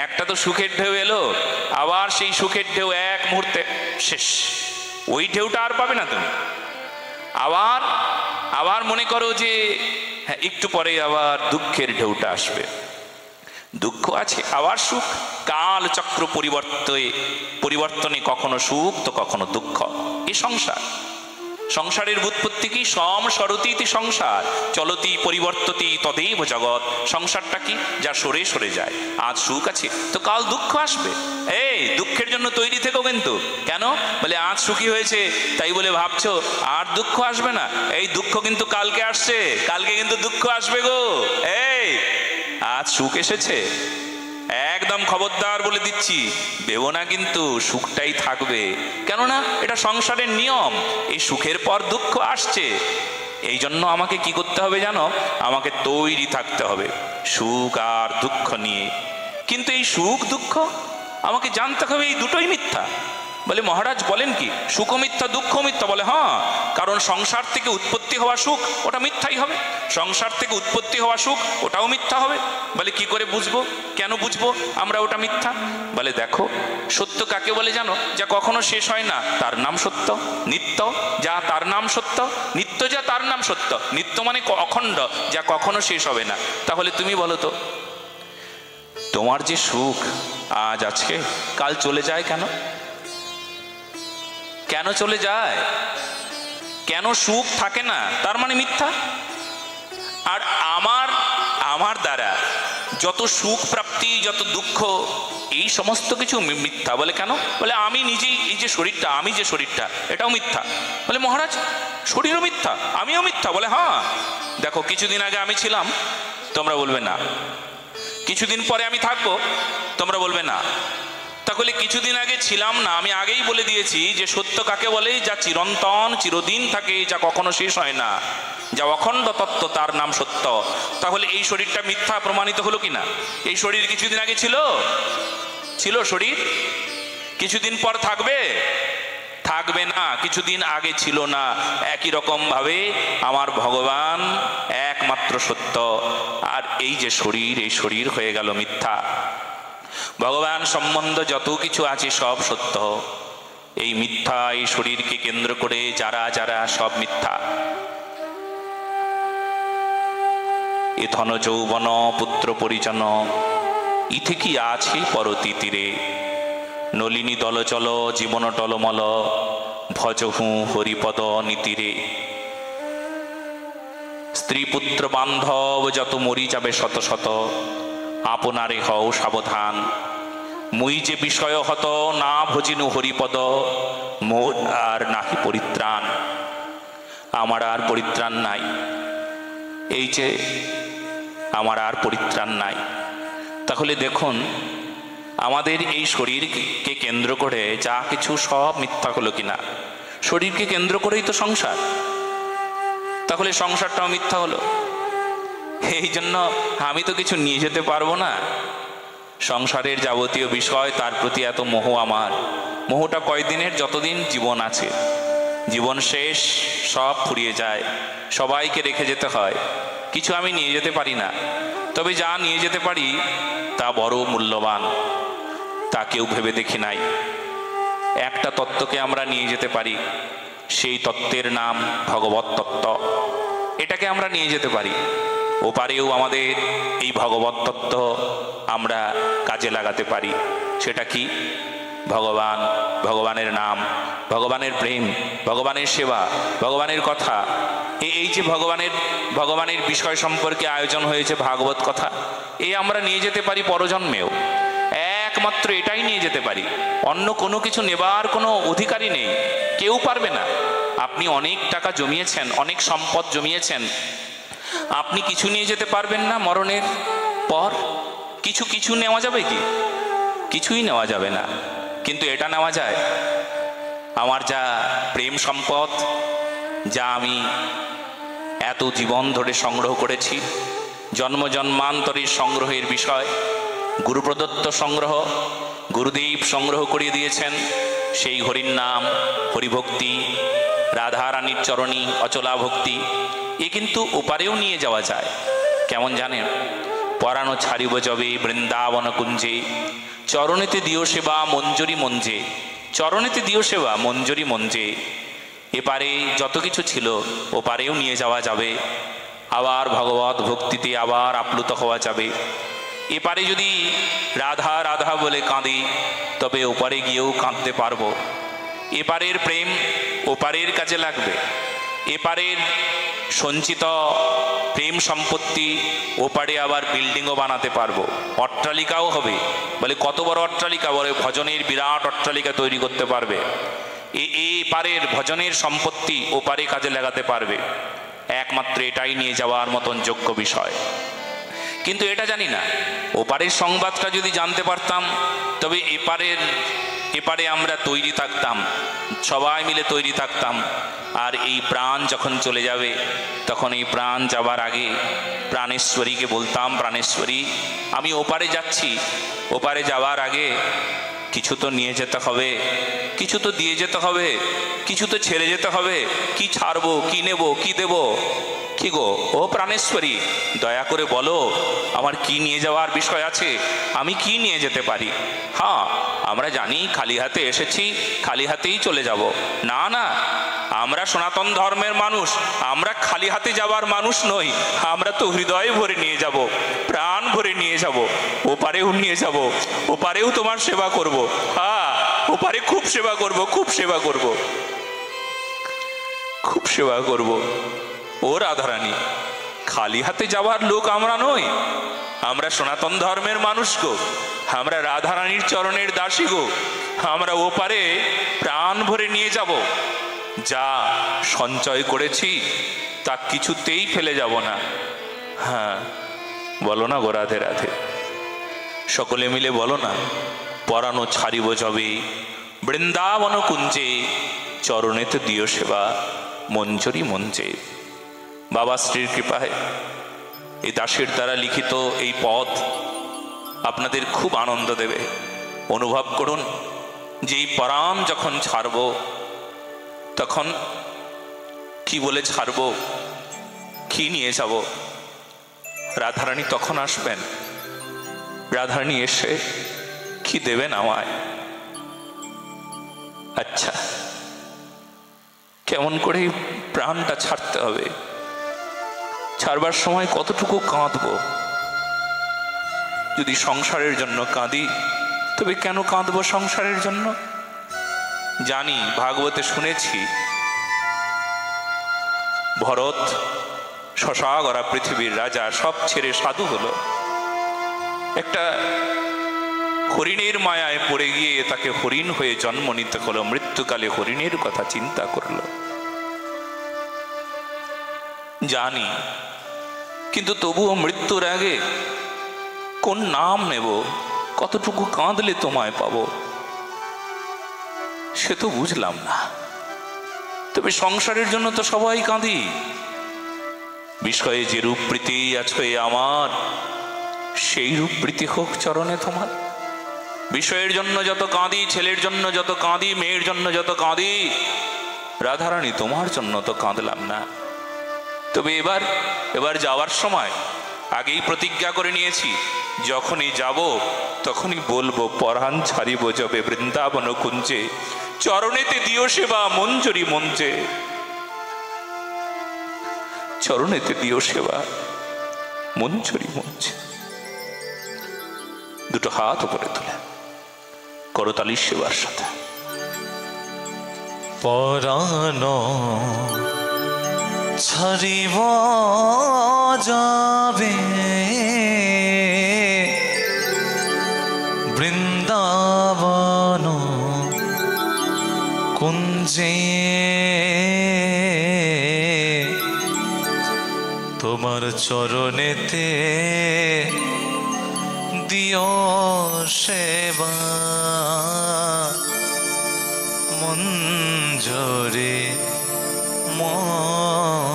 একটা তো সুখের ঢেউ এলো, আবার সেই সুখের ঢেউ এক মুহূর্তে শেষ, ওই ঢেউটা আর পাবে না তুমি। আবার আবার মনে করো যে হ্যাঁ একটু পরে আবার দুঃখের ঢেউটা আসবে, দুঃখ আছে আবার সুখ, কাল চক্র পরিবর্তনে কখনো সুখ তো কখনো দুঃখ। এই সংসার, সংসারের উৎপত্তি কি? সম সরতীতি সংসার, চলতি পরিবর্ততি তদেব জগৎ। সংসারটা কি? যা সরে সরে যায়। আজ সুখ আছে তো কাল দুঃখ আসবে। এই দুঃখের জন্য তৈরি থেকো কিন্তু। কেন? বলে আজ সুখী হয়েছে তাই বলে ভাবছো আর দুঃখ আসবে না। এই দুঃখ কিন্তু কালকে আসছে, কালকে কিন্তু দুঃখ আসবে গো। এই আজ সুখ এসেছে, একদম খবরদার বলে দিচ্ছি, ভেবো না কিন্তু সুখটাই থাকবে। কেননা এটা সংসারের নিয়ম, এই সুখের পর দুঃখ আসছে। এই জন্য আমাকে কি করতে হবে জানো? আমাকে তৈরি থাকতে হবে সুখ আর দুঃখ নিয়ে। কিন্তু এই সুখ দুঃখ আমাকে জানতে হবে এই দুটোই মিথ্যা। বলে মহারাজ বলেন কি সুখ মিথ্যা দুঃখ মিথ্যা? বলে হ্যাঁ, কারণ সংসার থেকে উৎপত্তি হওয়া সুখ ওটা মিথ্যাই হবে, সংসার থেকে উৎপত্তি হওয়া সুখ ওটাও মিথ্যা হবে। বলে কি করে বুঝবো? কেন বুঝবো আমরা ওটা মিথ্যা? বলে দেখো, সত্য কাকে বলে জানো? যা কখনো শেষ হয় না তার নাম সত্য। নিত্য যা তার নাম সত্য, নিত্য যা তার নাম সত্য। নিত্য মানে অখণ্ড, যা কখনো শেষ হবে না। তাহলে তুমি বলো তো, তোমার যে সুখ আজ আছে কাল চলে যায় কেন? কেন চলে যায়? কেন সুখ থাকে না? তার মানে মিথ্যা। আর আমার দ্বারা যত সুখ প্রাপ্তি, যত দুঃখ, এই সমস্ত কিছু মিথ্যা। বলে কেন? বলে আমি নিজেই, এই যে শরীরটা, আমি যে শরীরটা, এটাও মিথ্যা। বলে মহারাজ শরীরও মিথ্যা, আমিও মিথ্যা? বলে হ্যাঁ। দেখো কিছুদিন আগে আমি ছিলাম, তোমরা বলবে না। কিছুদিন পরে আমি থাকবো, তোমরা বলবে না। তাহলে কিছুদিন আগে ছিলাম না, আমি আগেই বলে দিয়েছি যে সত্য কাকে বলে? যা চিরন্তন চিরদিন থাকে, যা কখনো শেষ হয় না, যা অখণ্ড তত্ত্ব, তার নাম সত্য। তাহলে এই শরীরটা মিথ্যা প্রমাণিত হলো কিনা? এই শরীর কিছুদিন আগে ছিল শরীর, কিছুদিন পর থাকবে? থাকবে না। কিছুদিন আগে ছিল না। একই রকম ভাবে আমার ভগবান একমাত্র সত্য, আর এই যে শরীর, এই শরীর হয়ে গেল মিথ্যা। ভগবান সম্বন্ধ যত কিছু আছে সব সত্য, এই মিথ্যা, এই শরীরকে কেন্দ্র করে যারা যারা সব মিথ্যা। এ ধন যৌবন পুত্র পরিজন, ইথে কি আছে পরতি তীরে। নলিনী দলচল জীবন টলমল, ভজহু হরিপদ নীতিরে। স্ত্রী পুত্র বান্ধব যত মরি যাবে শত শত, আপনারে হও সাবধান। মুই যে বিষয় হত না ভজিনু হরিপদ, মোর আর নাহি পরিত্রাণ। আমার আর পরিত্রাণ নাই, এই যে আমার আর পরিত্রাণ নাই। তাহলে দেখুন আমাদের এই শরীরকে কেন্দ্র করে যা কিছু সব মিথ্যা হলো কিনা? শরীরকে কেন্দ্র করেই তো সংসার, তাহলে সংসারটাও মিথ্যা হলো। এই জন্য আমি তো কিছু নিয়ে যেতে পারবো না। সংসারের যাবতীয় বিষয়, তার প্রতি এত মোহ আমার। মোহটা কয়দিনের? যতদিন জীবন আছে। জীবন শেষ, সব ফুরিয়ে যায়, সবাইকে রেখে যেতে হয়। কিছু আমি নিয়ে যেতে পারি না। তবে যা নিয়ে যেতে পারি তা বড় মূল্যবান, তা কেউ ভেবে দেখি নাই। একটা তত্ত্বকে আমরা নিয়ে যেতে পারি, সেই তত্ত্বের নাম ভগবত তত্ত্ব। এটাকে আমরা নিয়ে যেতে পারি। ওপারেও আমাদের এই ভগবত তত্ত্ব আমরা কাজে লাগাতে পারি। সেটা কি? ভগবান, ভগবানের নাম, ভগবানের প্রেম, ভগবানের সেবা, ভগবানের কথা। এই যে ভগবানের বিষয় সম্পর্কে আয়োজন হয়েছে ভাগবত কথা, এই আমরা নিয়ে যেতে পারি পরজন্মেও। একমাত্র এটাই নিয়ে যেতে পারি, অন্য কোনো কিছু নেবার কোনো অধিকারই নেই, কেউ পারবে না। আপনি অনেক টাকা জমিয়েছেন, অনেক সম্পদ জমিয়েছেন, আপনি কিছু নিয়ে যেতে পারবেন না মরণের পর? কিছু নেওয়া যাবে কি? কিছুই নেওয়া যাবে না। কিন্তু এটা নেওয়া যায়, আমার যা প্রেম সম্পদ, যা আমি এত জীবন ধরে সংগ্রহ করেছি, জন্ম জন্মান্তরের সংগ্রহের বিষয়, গুরু প্রদত্ত সংগ্রহ, গুরুদেব সংগ্রহ করিয়ে দিয়েছেন, সেই হরির নাম, হরিভক্তি, রাধারানীর চরণী অচলা ভক্তি, এ কিন্তু ওপারেও নিয়ে যাওয়া যায়। কেমন জানেন? পরানো ছাড়িব যবে বৃন্দাবন কুঞ্জে, চরণেতে দিও সেবা মঞ্জরি মঞ্জে, চরণেতে দিও সেবা মঞ্জরি মঞ্জে। এপারে যত কিছু ছিল ওপারেও নিয়ে যাওয়া যাবে, আবার ভগবত ভক্তিতে আবার আপ্লুত হওয়া যাবে। এপারে যদি রাধা রাধা বলে কাঁদি, তবে ওপারে গিয়েও কাঁদতে পারবো। এপারের প্রেম ওপারের কাজে লাগবে, এপারের সঞ্চিত প্রেম সম্পত্তি ওপারে আবার বিল্ডিংও বানাতে পারবো, অট্টালিকাও হবে। বলে কত বড় অট্টালিকা? বলে ভজনের বিরাট অট্টালিকা তৈরি করতে পারবে। এপারের ভজনের সম্পত্তি ওপারে কাজে লাগাতে পারবে। একমাত্র এটাই নিয়ে যাওয়ার মতন যোগ্য বিষয়। কিন্তু এটা জানি না, ওপারের সংবাদটা যদি জানতে পারতাম তবে এপারে আমরা তৈরি থাকতাম, সবাই মিলে তৈরি থাকতাম। আর এই প্রাণ যখন চলে যাবে, তখন এই প্রাণ যাবার আগে প্রাণেশ্বরীকে বলতাম, প্রাণেশ্বরী আমি ওপারে যাচ্ছি, ওপারে যাওয়ার আগে কিছু তো নিয়ে যেতে হবে, কিছু তো দিয়ে যেতে হবে, কিছু তো ছেড়ে যেতে হবে। কি ছাড়বো, কি নেব, কি দেব? কি গো ও প্রাণেশ্বরী, দয়া করে বলো আমার কি নিয়ে যাওয়ার বিষয় আছে, আমি কি নিয়ে যেতে পারি? হ্যাঁ, আমরা জানি খালি হাতে এসেছি, খালি হাতেই চলে যাব। না না, আমরা সনাতন ধর্মের মানুষ, আমরা খালি হাতে যাওয়ার মানুষ নই। আমরা তো হৃদয় ভরে নিয়ে যাব, প্রাণ ভরে নিয়ে যাব, ওপারেও নিয়ে যাব, ওপারেও তোমার সেবা করব। হ্যাঁ, ওপারে খুব সেবা করব, খুব সেবা করব, খুব সেবা করব। ও রাধারানী, খালি হাতে যাওয়ার লোক আমরা নই, আমরা সনাতন ধর্মের মানুষ গো, আমরা রাধারানীর চরণের দাসী গো। আমরা ওপারে প্রাণ ভরে নিয়ে যাব, যা সঞ্চয় করেছি তা কিছুতেই ফেলে যাব না। হ্যাঁ বলো না গো রাধে রাধে, সকলে মিলে বলো না, পরানো ছাড়িব যবে বৃন্দাবন কুঞ্জে, চরণেতে দিও সেবা মঞ্জরি মঞ্জে। বাবা শ্রীর কৃপায় এই দাসের দ্বারা লিখিত এই পদ আপনাদের খুব আনন্দ দেবে। অনুভব করুন যে এই পরাণ যখন ছাড়ব, তখন কি বলে ছাড়ব, কি নিয়ে যাব? রাধারানী তখন আসবেন, রাধারানী এসে কি দেবেন আমায়? আচ্ছা, কেমন করে প্রাণটা ছাড়তে হবে? ছাড়বার সময় কতটুকু কাঁদব? যদি সংসারের জন্য কাঁদি, তবে কেন কাঁদব সংসারের জন্য? জানি, ভাগবতে শুনেছি, ভরত শশাগরা পৃথিবীর রাজা সব ছেড়ে সাধু হলো, একটা হরিণের মায়ায় পড়ে গিয়ে তাকে হরিণ হয়ে জন্ম নিতে হলো, মৃত্যুকালে হরিণের কথা চিন্তা করলো। জানি, কিন্তু তবুও মৃত্যুর আগে কোন নাম নেব, কতটুকু কাঁদলে তোমায় পাবো, সে তো বুঝলাম না। তবে সংসারের জন্য তো সবাই কাঁদি। বিষয়ে যে রূপ প্রীতি আছে আমার, সেই রূপ প্রীতি হোক চরণে তোমার। বিষয়ের জন্য যত কাঁদি, ছেলের জন্য যত কাঁদি, মেয়ের জন্য যত কাঁদি, রাধারানী তোমার জন্য তো কাঁদলাম না। তবে এবার যাওয়ার সময় আগেই প্রতিজ্ঞা করে নিয়েছি, যখনই যাব তখনই বলবো, পরাণ ছাড়িব যবে বৃন্দাবন কুঞ্জে, চরণেতে দিও সেবা মঞ্জরি মঞ্জে। চরণেতে দিও সেবা মঞ্জরি মঞ্জে। দুটো হাত উপরে তুলে করতালির সেবার সাথে। পরাণ ছাড়িব যাবে বৃন্দাবন কুঞ্জে, তোমার চরণেতে দিও সেবা মঞ্জরে মঞ্জে।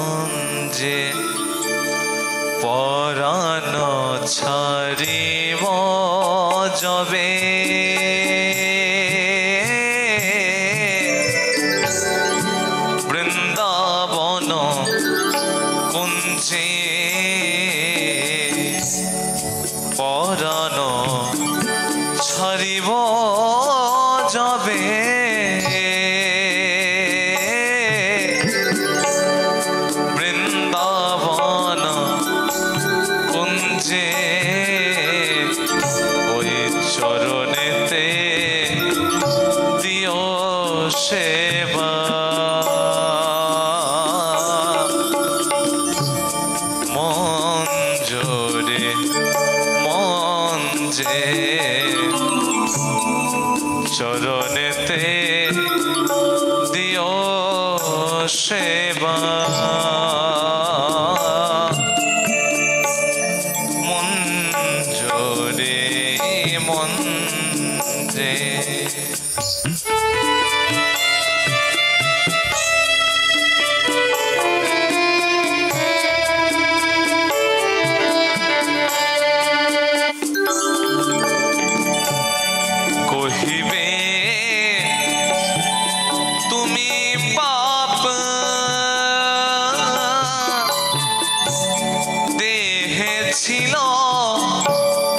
পরাণ ছাড়িব যবে বৃন্দাবন কুঞ্জে, ছাড়িব যবে বৃন্দাবন কুঞ্জে ওই চরণেতে দিও সেবা মন জোরে মন যে চরণেতে দিও সেবা মন জোরে মন যে কহিবে তুমি পাপ দেহে ছিল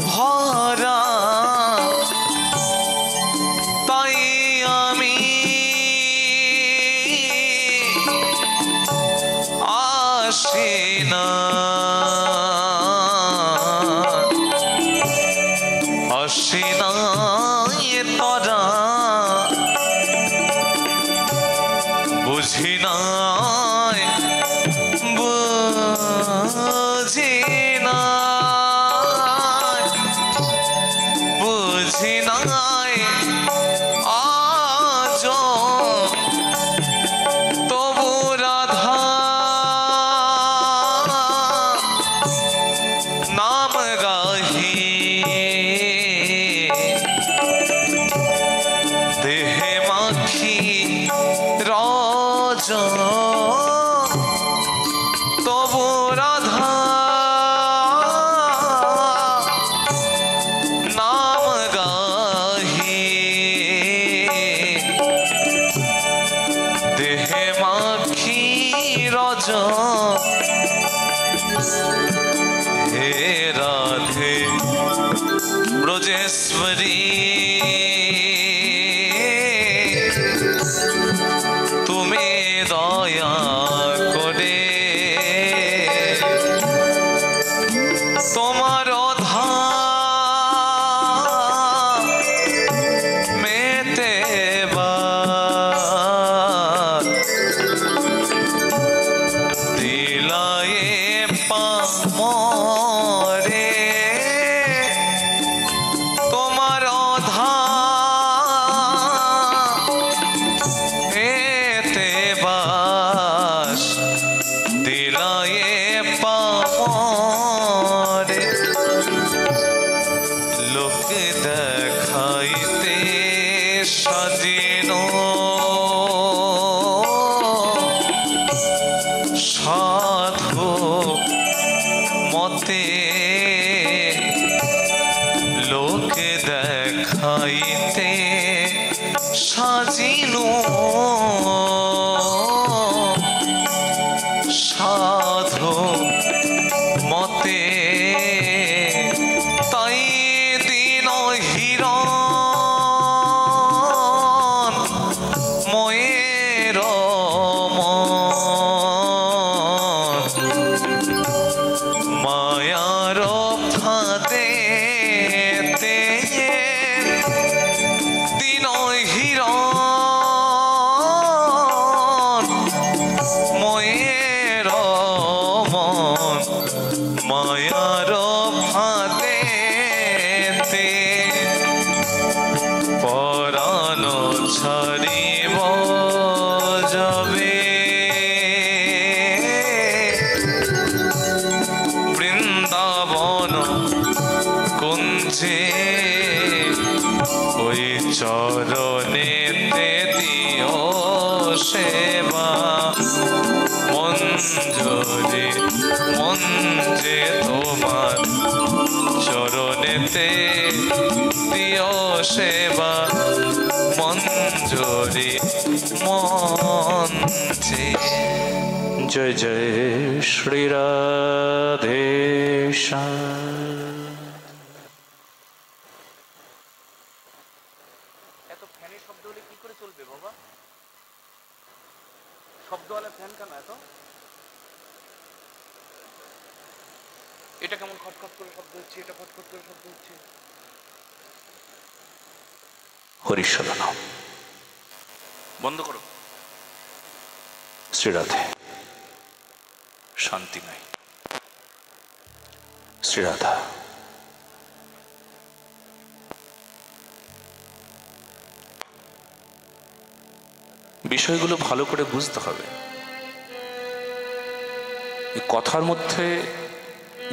ভরা তাই আমি আসি না আসি না তরা বুঝি নাই বুঝি নাই বুঝি নাই আজ তবু রাধা নাম গাহি দেহে মাখি রজ তবু রাধা নাম গাহি দেহে মাখি রজ হে রাধে ব্রজেশ্বরী তুমি দয়া করে তোমার মেতে দিলায়ে পামরে তোমার এতে বাস দিলায়ে পামরে লোক দেখাইতে সাজিনো সাধু মতে লোক দেখাইতে সাজিনো সাধু মতে তাই দিন হিরণ ময়ের মায়ার ফাঁদে দিন হিরণ ময়ের মায়ার ফাঁদে পরাণ ছাড়িব যাবে বৃন্দাবন কুঞ্জে ওই চরণেতে দিও সেবা মন জোরে মন যে তোমার চরণেতে দিও সেবা মন জোরে মন যে जय जय श्री राधेश। ফ্যানের শব্দ হলে কি করে চলবে বাবা? শব্দওয়ালা ফ্যান কেন এত? এটা কেমন খটখট করে শব্দ হচ্ছে, এটা খটখট করে শব্দ হচ্ছে। হরিশ্বর নাম বন্ধ করো। শ্রীরাধে, শান্তি নাই। শ্রীরাধা, বিষয়গুলো ভালো করে বুঝতে হবে। কথার মধ্যে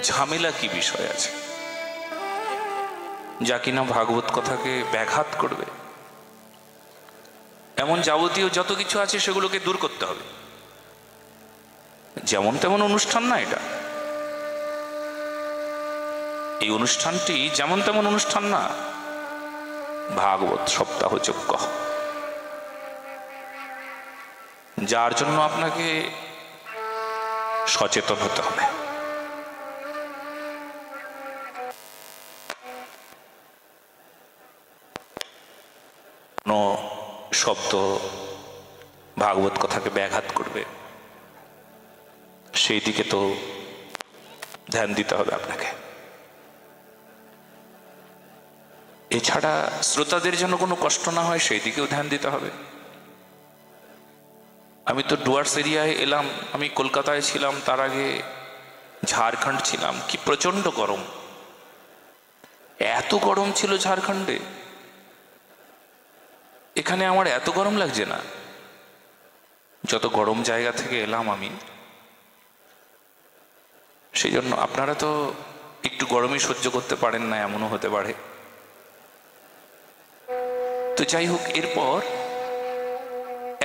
ঝামেলা কি বিষয় আছে যা কিনা ভাগবত কথাকে ব্যাঘাত করবে? এমন যাবতীয় যত কিছু আছে সেগুলোকে দূর করতে হবে। যেমন তেমন অনুষ্ঠান না এটা। এই অনুষ্ঠানটি যেমন তেমন অনুষ্ঠান না, ভাগবত সপ্তাহ যজ্ঞ, যার জন্য আপনাকে সচেতন হতে হবে। কোনো শব্দ ভাগবত কথাকে ব্যাঘাত করবে সেই দিকে তো ধ্যান দিতে হবে আপনাকে। এছাড়া শ্রোতাদের জন্য কোনো কষ্ট না হয় সেই দিকেও ধ্যান দিতে হবে। আমি তো ডুয়ার্স এরিয়ায় এলাম, আমি কলকাতায় ছিলাম, তার আগে ঝাড়খণ্ড ছিলাম। কি প্রচন্ড গরম, এত গরম ছিল ঝাড়খণ্ডে। এখানে আমার এত গরম লাগছে না, যত গরম জায়গা থেকে এলাম আমি। সেই জন্য আপনারা তো একটু গরমই সহ্য করতে পারেন না, এমনও হতে পারে। তো যাই হোক, এরপর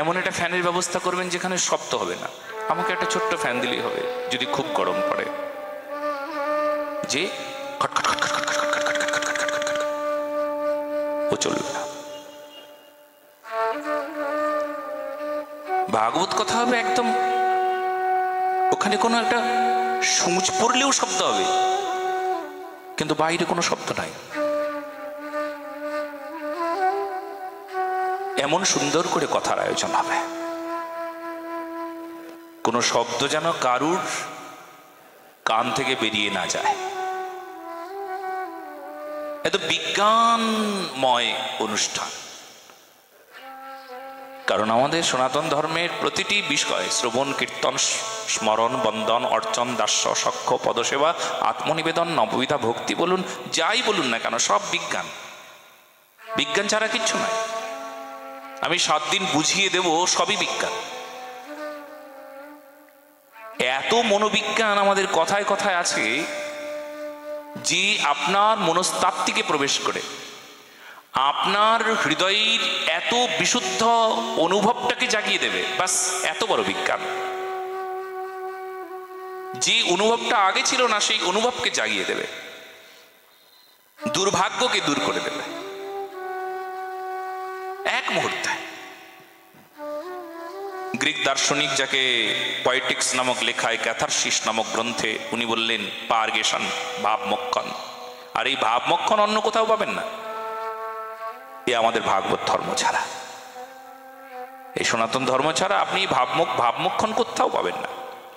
এমন একটা ফ্যানের ব্যবস্থা করবেন যেখানে শব্দ হবে না। আমাকে একটা ছোট্ট ফ্যান দিলেই হবে যদি খুব গরম পড়ে, যে খটখট খটখট খটখট খটখট খটখট খটখট খটখট ও চলবে না। ভাগবত কথা হবে একদম, ওখানে কোনো একটা সূচ পড়লেও শব্দ হবে, কিন্তু বাইরে কোনো শব্দ নাই। এমন সুন্দর করে কথার আয়োজন হবে, কোনো শব্দ যেন কারুর কান থেকে বেরিয়ে না যায়। এত বিজ্ঞানময় অনুষ্ঠান। কারণ আমাদের সনাতন ধর্মের প্রতিটি বিষয়, শ্রবণ, কীর্তন, স্মরণ, বন্দন, অর্চন, দাস্য, সখ্য, পদসেবা, আত্মনিবেদন, নববিধা ভক্তি বলুন, যাই বলুন না কেন, সব বিজ্ঞান। বিজ্ঞান ছাড়া কিচ্ছু নয়। আমি 7 দিন বুঝিয়ে দেব, সবই বিজ্ঞান। এত মনোবিজ্ঞান আমাদের কথায় কথায় আছে যে আপনার মনস্তাত্ত্বিকে প্রবেশ করে আপনার হৃদয়ের এত বিশুদ্ধ অনুভবটাকে জাগিয়ে দেবে। বাস, এত বড় বিজ্ঞান। যে অনুভবটা আগে ছিল না সেই অনুভবকে জাগিয়ে দেবে, দুর্ভাগ্যকে দূর করে দেবে এক মুহূর্তে। গ্রিক দার্শনিক যাকে পয়েটিক্স নামক লেখায়, ক্যাথারসিস নামক গ্রন্থে উনি বললেন পারগেশন, ভাবমক্ষণ। আর এই ভাবমক্ষণ অন্য কোথাও পাবেন না, এ আমাদের ভাগবত ধর্ম ছাড়া, এই সনাতন ধর্ম ছাড়া আপনি ভাবমক্ষণ কোথাও পাবেন না।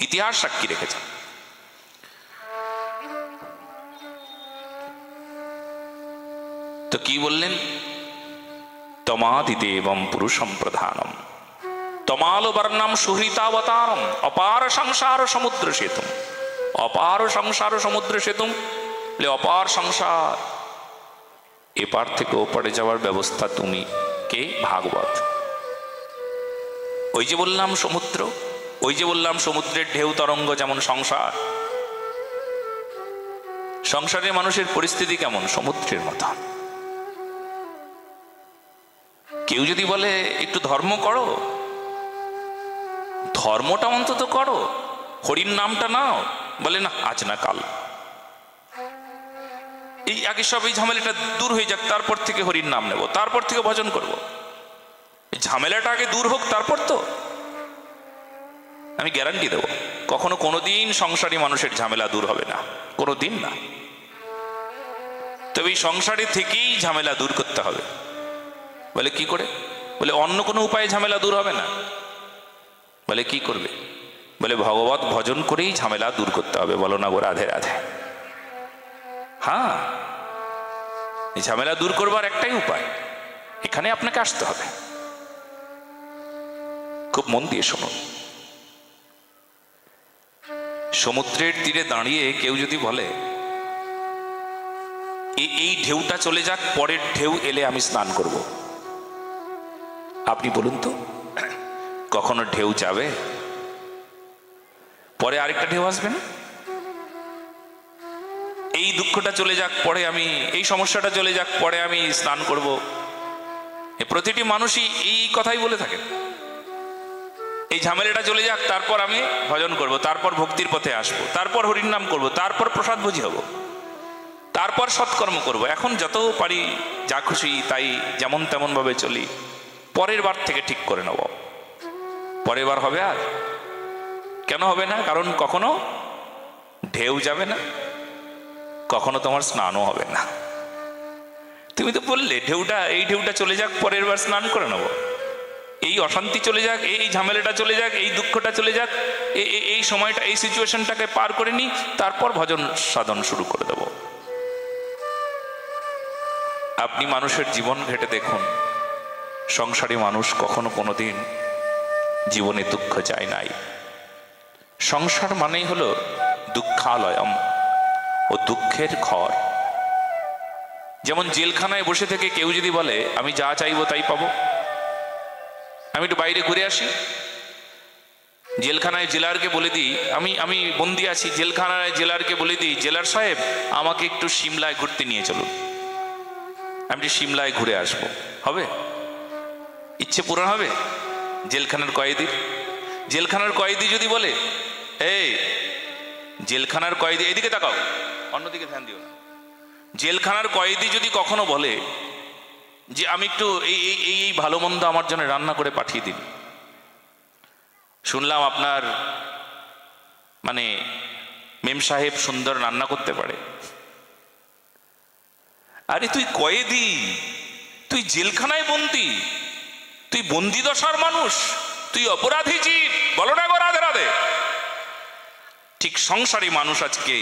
ইতিহাস সাক্ষী রেখেছেন। তো কি বললেন? তমাদিদেবম পুরুষম প্রধানম তমাল বর্ণম সুহৃতাবতারম অপার সংসার সমুদ্র সেতুম। অপার সংসার সমুদ্র সেতুম, অপার সংসার, এপার থেকে ওপারে যাওয়ার ব্যবস্থা তুমি কে? ভাগবত। ওই যে বললাম সমুদ্র, ওই যে বললাম সমুদ্রের ঢেউ তরঙ্গ যেমন সংসার। সংসারে মানুষের পরিস্থিতি কেমন? সমুদ্রের মতো। কেউ যদি বলে একটু ধর্ম করো, ধর্মটা অন্তত করো, হরির নামটা নাও, বলে না আজ না কাল, এই আগে সব এই ঝামেলাটা দূর হয়ে যাক, তারপর থেকে হরির নাম নেব, তারপর থেকে ভজন করব। এই ঝামেলাটা আগে দূর হোক, তারপর তো। আমি গ্যারান্টি দেব, কখনো কোনোদিন সংসারী মানুষের ঝামেলা দূর হবে না, কোনোদিন না। তবে এই সংসারে থেকেই ঝামেলা দূর করতে হবে। বলে কি করে? বলে অন্য কোনো উপায়ে ঝামেলা দূর হবে না। বলে কি করবে? বলে ভগবত ভজন করেই ঝামেলা দূর করতে হবে। বলো না গো রাধে রাধে। হ্যাঁ, এই ঝামেলা দূর করবার একটাই উপায়, এখানে আপনাকে আসতে হবে। খুব মন দিয়ে শুনুন। সমুদ্রের তীরে দাঁড়িয়ে কেউ যদি বলে এই ঢেউটা চলে যাক, পরের ঢেউ এলে আমি স্নান করব, আপনি বলুন তো কখনো ঢেউ যাবে? পরে আরেকটা ঢেউ আসবে না? এই দুঃখটা চলে যাক, পরে আমি এই সমস্যাটা চলে যাক, পরে আমি স্নান করব। প্রতিটি মানুষই এই কথাই বলে থাকে। এই ঝামেলাটা চলে যাক, তারপর আমি ভজন করব, তারপর ভক্তির পথে আসবো, তারপর হরির নাম করব, তারপর প্রসাদ ভোজি হব, তারপর সৎকর্ম করব। এখন যত পারি যা খুশি তাই যেমন তেমন ভাবে চলি, পরের বার থেকে ঠিক করে নেব। পরের বার হবে? আর কেন হবে না? কারণ কখনো ঢেউ যাবে না, কখনো তোমার স্নানও হবে না। তুমি তো বললে এই ঢেউটা চলে যাক, পরের বার স্নান করে নেব, এই অশান্তি চলে যাক, এই ঝামেলাটা চলে যাক, এই দুঃখটা চলে যাক, এই সময়টা, এই সিচুয়েশনটাকে পার করে নি, তারপর ভজন সাধন শুরু করে দেব। আপনি মানুষের জীবন ঘেটে দেখুন, সংসারী মানুষ কখনো কোনোদিন জীবনে দুঃখ যায় নাই। সংসার মানেই হলো দুঃখালয়ম, ও দুঃখের ঘর। যেমন জেলখানায় বসে থেকে কেউ যদি বলে আমি যা চাইবো তাই পাবো, আমি একটু বাইরে ঘুরে আসি, জেলখানায় জেলারকে বলে দিই আমি বন্দি আছি, জেলখানায় জেলারকে বলে দিই জেলার সাহেব আমাকে একটু সিমলায় ঘুরতে নিয়ে চলুন, আমি সিমলায় ঘুরে আসবো, হবে? ইচ্ছে পূরণ হবে? জেলখানার কয়েদির? জেলখানার কয়েদি যদি বলে এই জেলখানার কয়েদি এদিকে তাকাও, অন্যদিকে ধ্যান দিও না, জেলখানার কয়েদি যদি কখনো বলে যে আমি একটু এই ভালো মন্দ আমার জন্য রান্না করে পাঠিয়ে দিন, শুনলাম আপনার মানে মেম সাহেব সুন্দর রান্না করতে পারে। আরে তুই কয়েদি, তুই জেলখানায় বন্দি, তুই বন্দি দশার মানুষ, তুই অপরাধী জীব। বলো না গো রাধে রাধে। ঠিক সংসারী মানুষ আজকে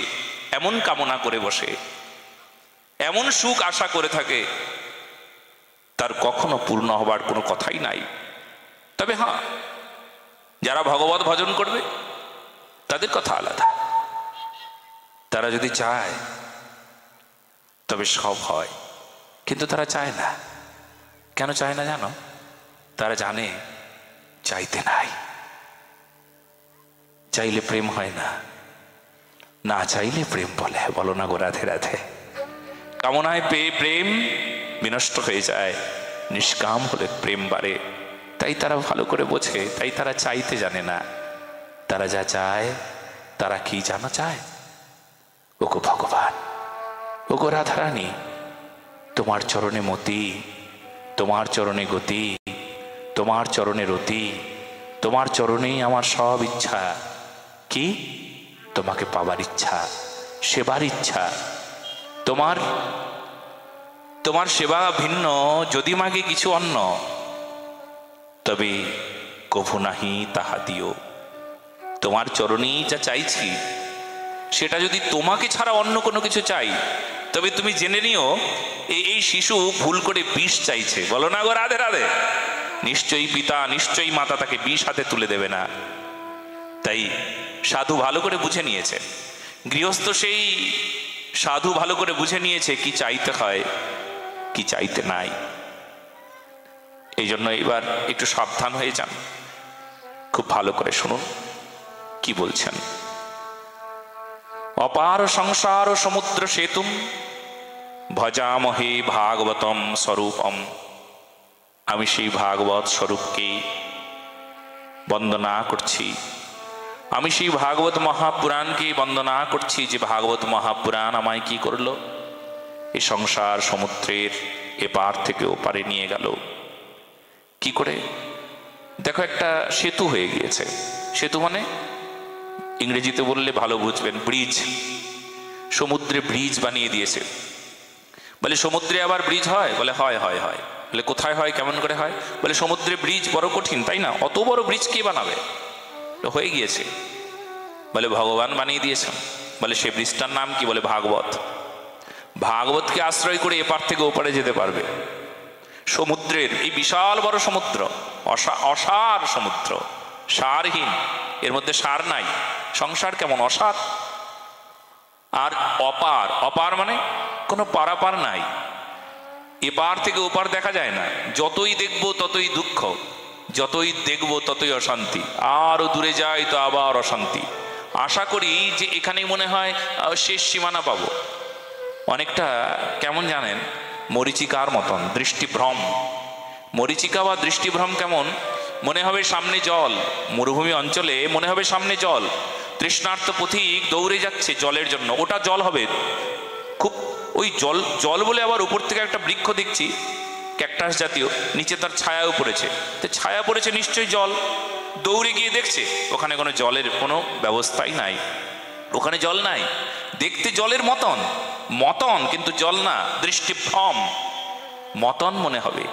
এমন কামনা করে বসে, এমন সুখ আশা করে থাকে, তার কখনো পূর্ণ হবার কোনো কথাই নাই। তবে হ্যাঁ, যারা ভগবত ভজন করবে তাদের কথা আলাদা। তারা যদি চায় তবে সব হয়, কিন্তু তারা চায় না। কেন চায় না জানো? তারা জানে চাইতে নাই, চাইলে প্রেম হয় না, না চাইলে প্রেম বলে। বলো না গো রাধে রাধে। কামনায় পেয়ে প্রেম বিনষ্ট হয়ে যায়, নিষ্কাম হলে প্রেম বাড়ে। তাই তারা ভালো করে বোঝে, তাই তারা চাইতে জানে না। তারা যা চায়, তারা কি জানো চায়? ওগো ভগবান, ওগো রাধারানী, তোমার চরণে মতি, তোমার চরণে গতি, তোমার চরণে রতি, তোমার চরণেই আমার সব ইচ্ছা। কি? তোমাকে পাবার ইচ্ছা, সেবার ইচ্ছা। তোমার সেবা ভিন্ন যদি মাগে কিছু অন্য, তবে কভু নাহি তাহা দিও। তোমার চরণেই যা চাইছি, সেটা যদি তোমাকে ছাড়া অন্য কোনো কিছু চাই, তবে তুমি জেনে নিও এই শিশু ভুল করে বিষ চাইছে। বলো না গো রাধে রাধে। নিশ্চয়ই পিতা, নিশ্চয়ই মাতা তাকে বিষ হাতে তুলে দেবে না। তাই সাধু ভালো করে বুঝে নিয়েছে, গৃহস্থ সেই সাধু ভালো করে বুঝে নিয়েছে কি চাইতে হয়, কি চাইতে নাই। এই জন্য এবার একটু সাবধান হয়ে যান, খুব ভালো করে শুনুন কি বলছেন। অপার সংসার সমুদ্র সেতুম ভজামহে ভাগবতম স্বরূপম। আমি সেই ভাগবত স্বরূপকে বন্দনা করছি, আমি সেই ভাগবত মহাপুরাণকে বন্দনা করছি, যে ভাগবত মহাপুরাণ আমায় কি করলো? এই সংসার সমুদ্রের এপার থেকে ওপারে নিয়ে গেল। কি করে? দেখো, একটা সেতু হয়ে গিয়েছে। সেতু মানে ইংরেজিতে বললে ভালো বুঝবেন, ব্রিজ। সমুদ্রে ব্রিজ বানিয়ে দিয়েছে। বলে সমুদ্রে আবার ব্রিজ হয়? বলে হয় হয় হয়। বলে কোথায় হয়, কেমন করে হয়? বলে সমুদ্রে ব্রিজ বড় কঠিন, তাই না? অত বড় ব্রিজ কে বানাবে? হয়ে গিয়েছে। বলে ভগবান বানিয়ে দিয়েছেন। বলে সে ব্রিজটার নাম কি? বলে ভাগবত। ভাগবতকে আশ্রয় করে এপার থেকে ওপারে যেতে পারবে। সমুদ্রের এই বিশাল বড় সমুদ্র, অসার সমুদ্র, সারহীন, এর মধ্যে সার নাই। সংসার কেমন অসার। আর অপার, অপার মানে কোনো পারাপার নাই, এপার থেকে ওপার দেখা যায় না। যতই দেখবো ততই দুঃখ, যতই দেখবো ততই অশান্তি, আরও দূরে যায় তো আবার অশান্তি। আশা করি যে এখানেই মনে হয় শেষ সীমানা পাবো। অনেকটা কেমন জানেন, মরীচিকার মতন, দৃষ্টিভ্রম। মরীচিকা বা দৃষ্টিভ্রম কেমন? মনে হবে সামনে জল, মরুভূমি অঞ্চলে মনে হবে সামনে জল, তৃষ্ণার্ত পথিক দৌড়ে যাচ্ছে জলের জন্য, ওটা জল হবে খুব। ওই জল জল বলে আবার উপর থেকে একটা বৃক্ষ দেখছি, ক্যাকটাস জাতীয়, নিচে তার ছায়াও পড়েছে, তো ছায়া পড়েছে নিশ্চয়ই জল। দৌড়ে গিয়ে দেখছে ওখানে কোনো জলের কোনো ব্যবস্থাই নাই, ওখানে জল নাই। দেখতে জলের মতন মতন, কিন্তু জল না, দৃষ্টিভ্রম। মতন মনে হবে,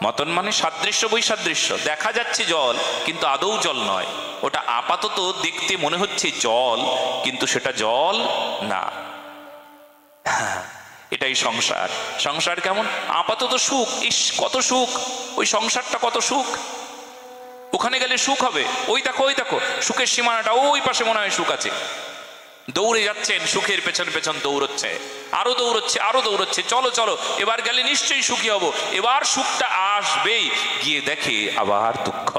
মতন মানে সাদৃশ্য বৈসাদৃশ্য, দেখা যাচ্ছে জল কিন্তু আদৌ জল নয়। ওটা আপাতত দেখতে মনে হচ্ছে জল, কিন্তু সেটা জল না। এটাই সংসার। সংসার কেমন? আপাতত সুখ, ইস কত সুখ, ওই সংসারটা কত সুখ, ওখানে গেলে সুখ হবে। ওই দেখো, ওই দেখো সুখের সীমানাটা, ওই পাশে মনে হয় সুখ আছে। দৌড়ে যাচ্ছেন, সুখের পেছন পেছন দৌড়চ্ছে, আরো দৌড়চ্ছে, আরো দৌড়চ্ছে, চলো চলো এবার গেলে নিশ্চয়ই সুখী হব, এবার সুখটা আসবেই, গিয়ে দেখে আবার দুঃখ।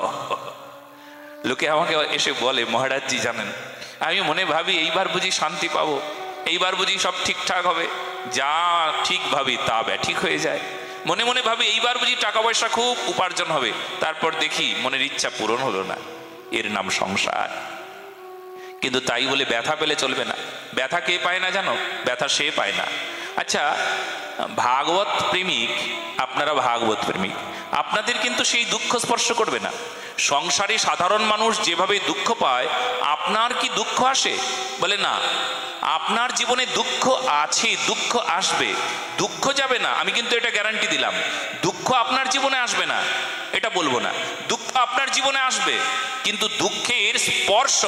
লোকে আমাকে এসে বলে, মহারাজজি জানেন, আমি মনে ভাবি এইবার বুঝি শান্তি পাবো, এইবার বুঝি সব ঠিকঠাক হবে, যা ঠিক ভাবি তা ঠিক হয়ে যায়। মনে মনে ভাবি এইবার বুঝি টাকা পয়সা খুব উপার্জন হবে, তারপর দেখি মনের ইচ্ছা পূরণ হলো না। এর নাম সংসার। কিন্তু তাই বলে ব্যথা পেলে চলবে না। ব্যথা কে পায় না জানো? ব্যথা সে পায় না। আচ্ছা, ভাগবত প্রেমিক, আপনারা ভাগবত প্রেমিক, আপনাদের কিন্তু সেই দুঃখ স্পর্শ করবে না। সংসারে সাধারণ মানুষ যেভাবে দুঃখ পায়, আপনার কি দুঃখ আসে? বলে না। আপনার জীবনে দুঃখ আছে, দুঃখ আসবে, দুঃখ যাবে না, আমি কিন্তু এটা গ্যারান্টি দিলাম। দুঃখ আপনার জীবনে আসবে না এটা বলবো না, দুঃখ আপনার জীবনে আসবে, কিন্তু দুঃখের স্পর্শ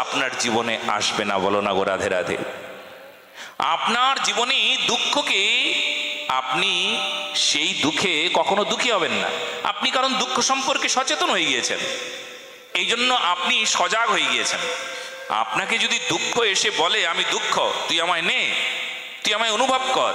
আপনার জীবনে আসবে না। বলো না গো রাধে রাধে। আপনার জীবনে দুঃখকে, আপনি সেই দুঃখে কখনো দুঃখী হবেন না। আপনি কারণ দুঃখ সম্পর্কে সচেতন হয়ে গিয়েছেন, এই জন্য আপনি সজাগ হয়ে গিয়েছেন। আপনাকে যদি দুঃখ এসে বলে আমি দুঃখ, তুই আমায় নে, তুই আমায় অনুভব কর,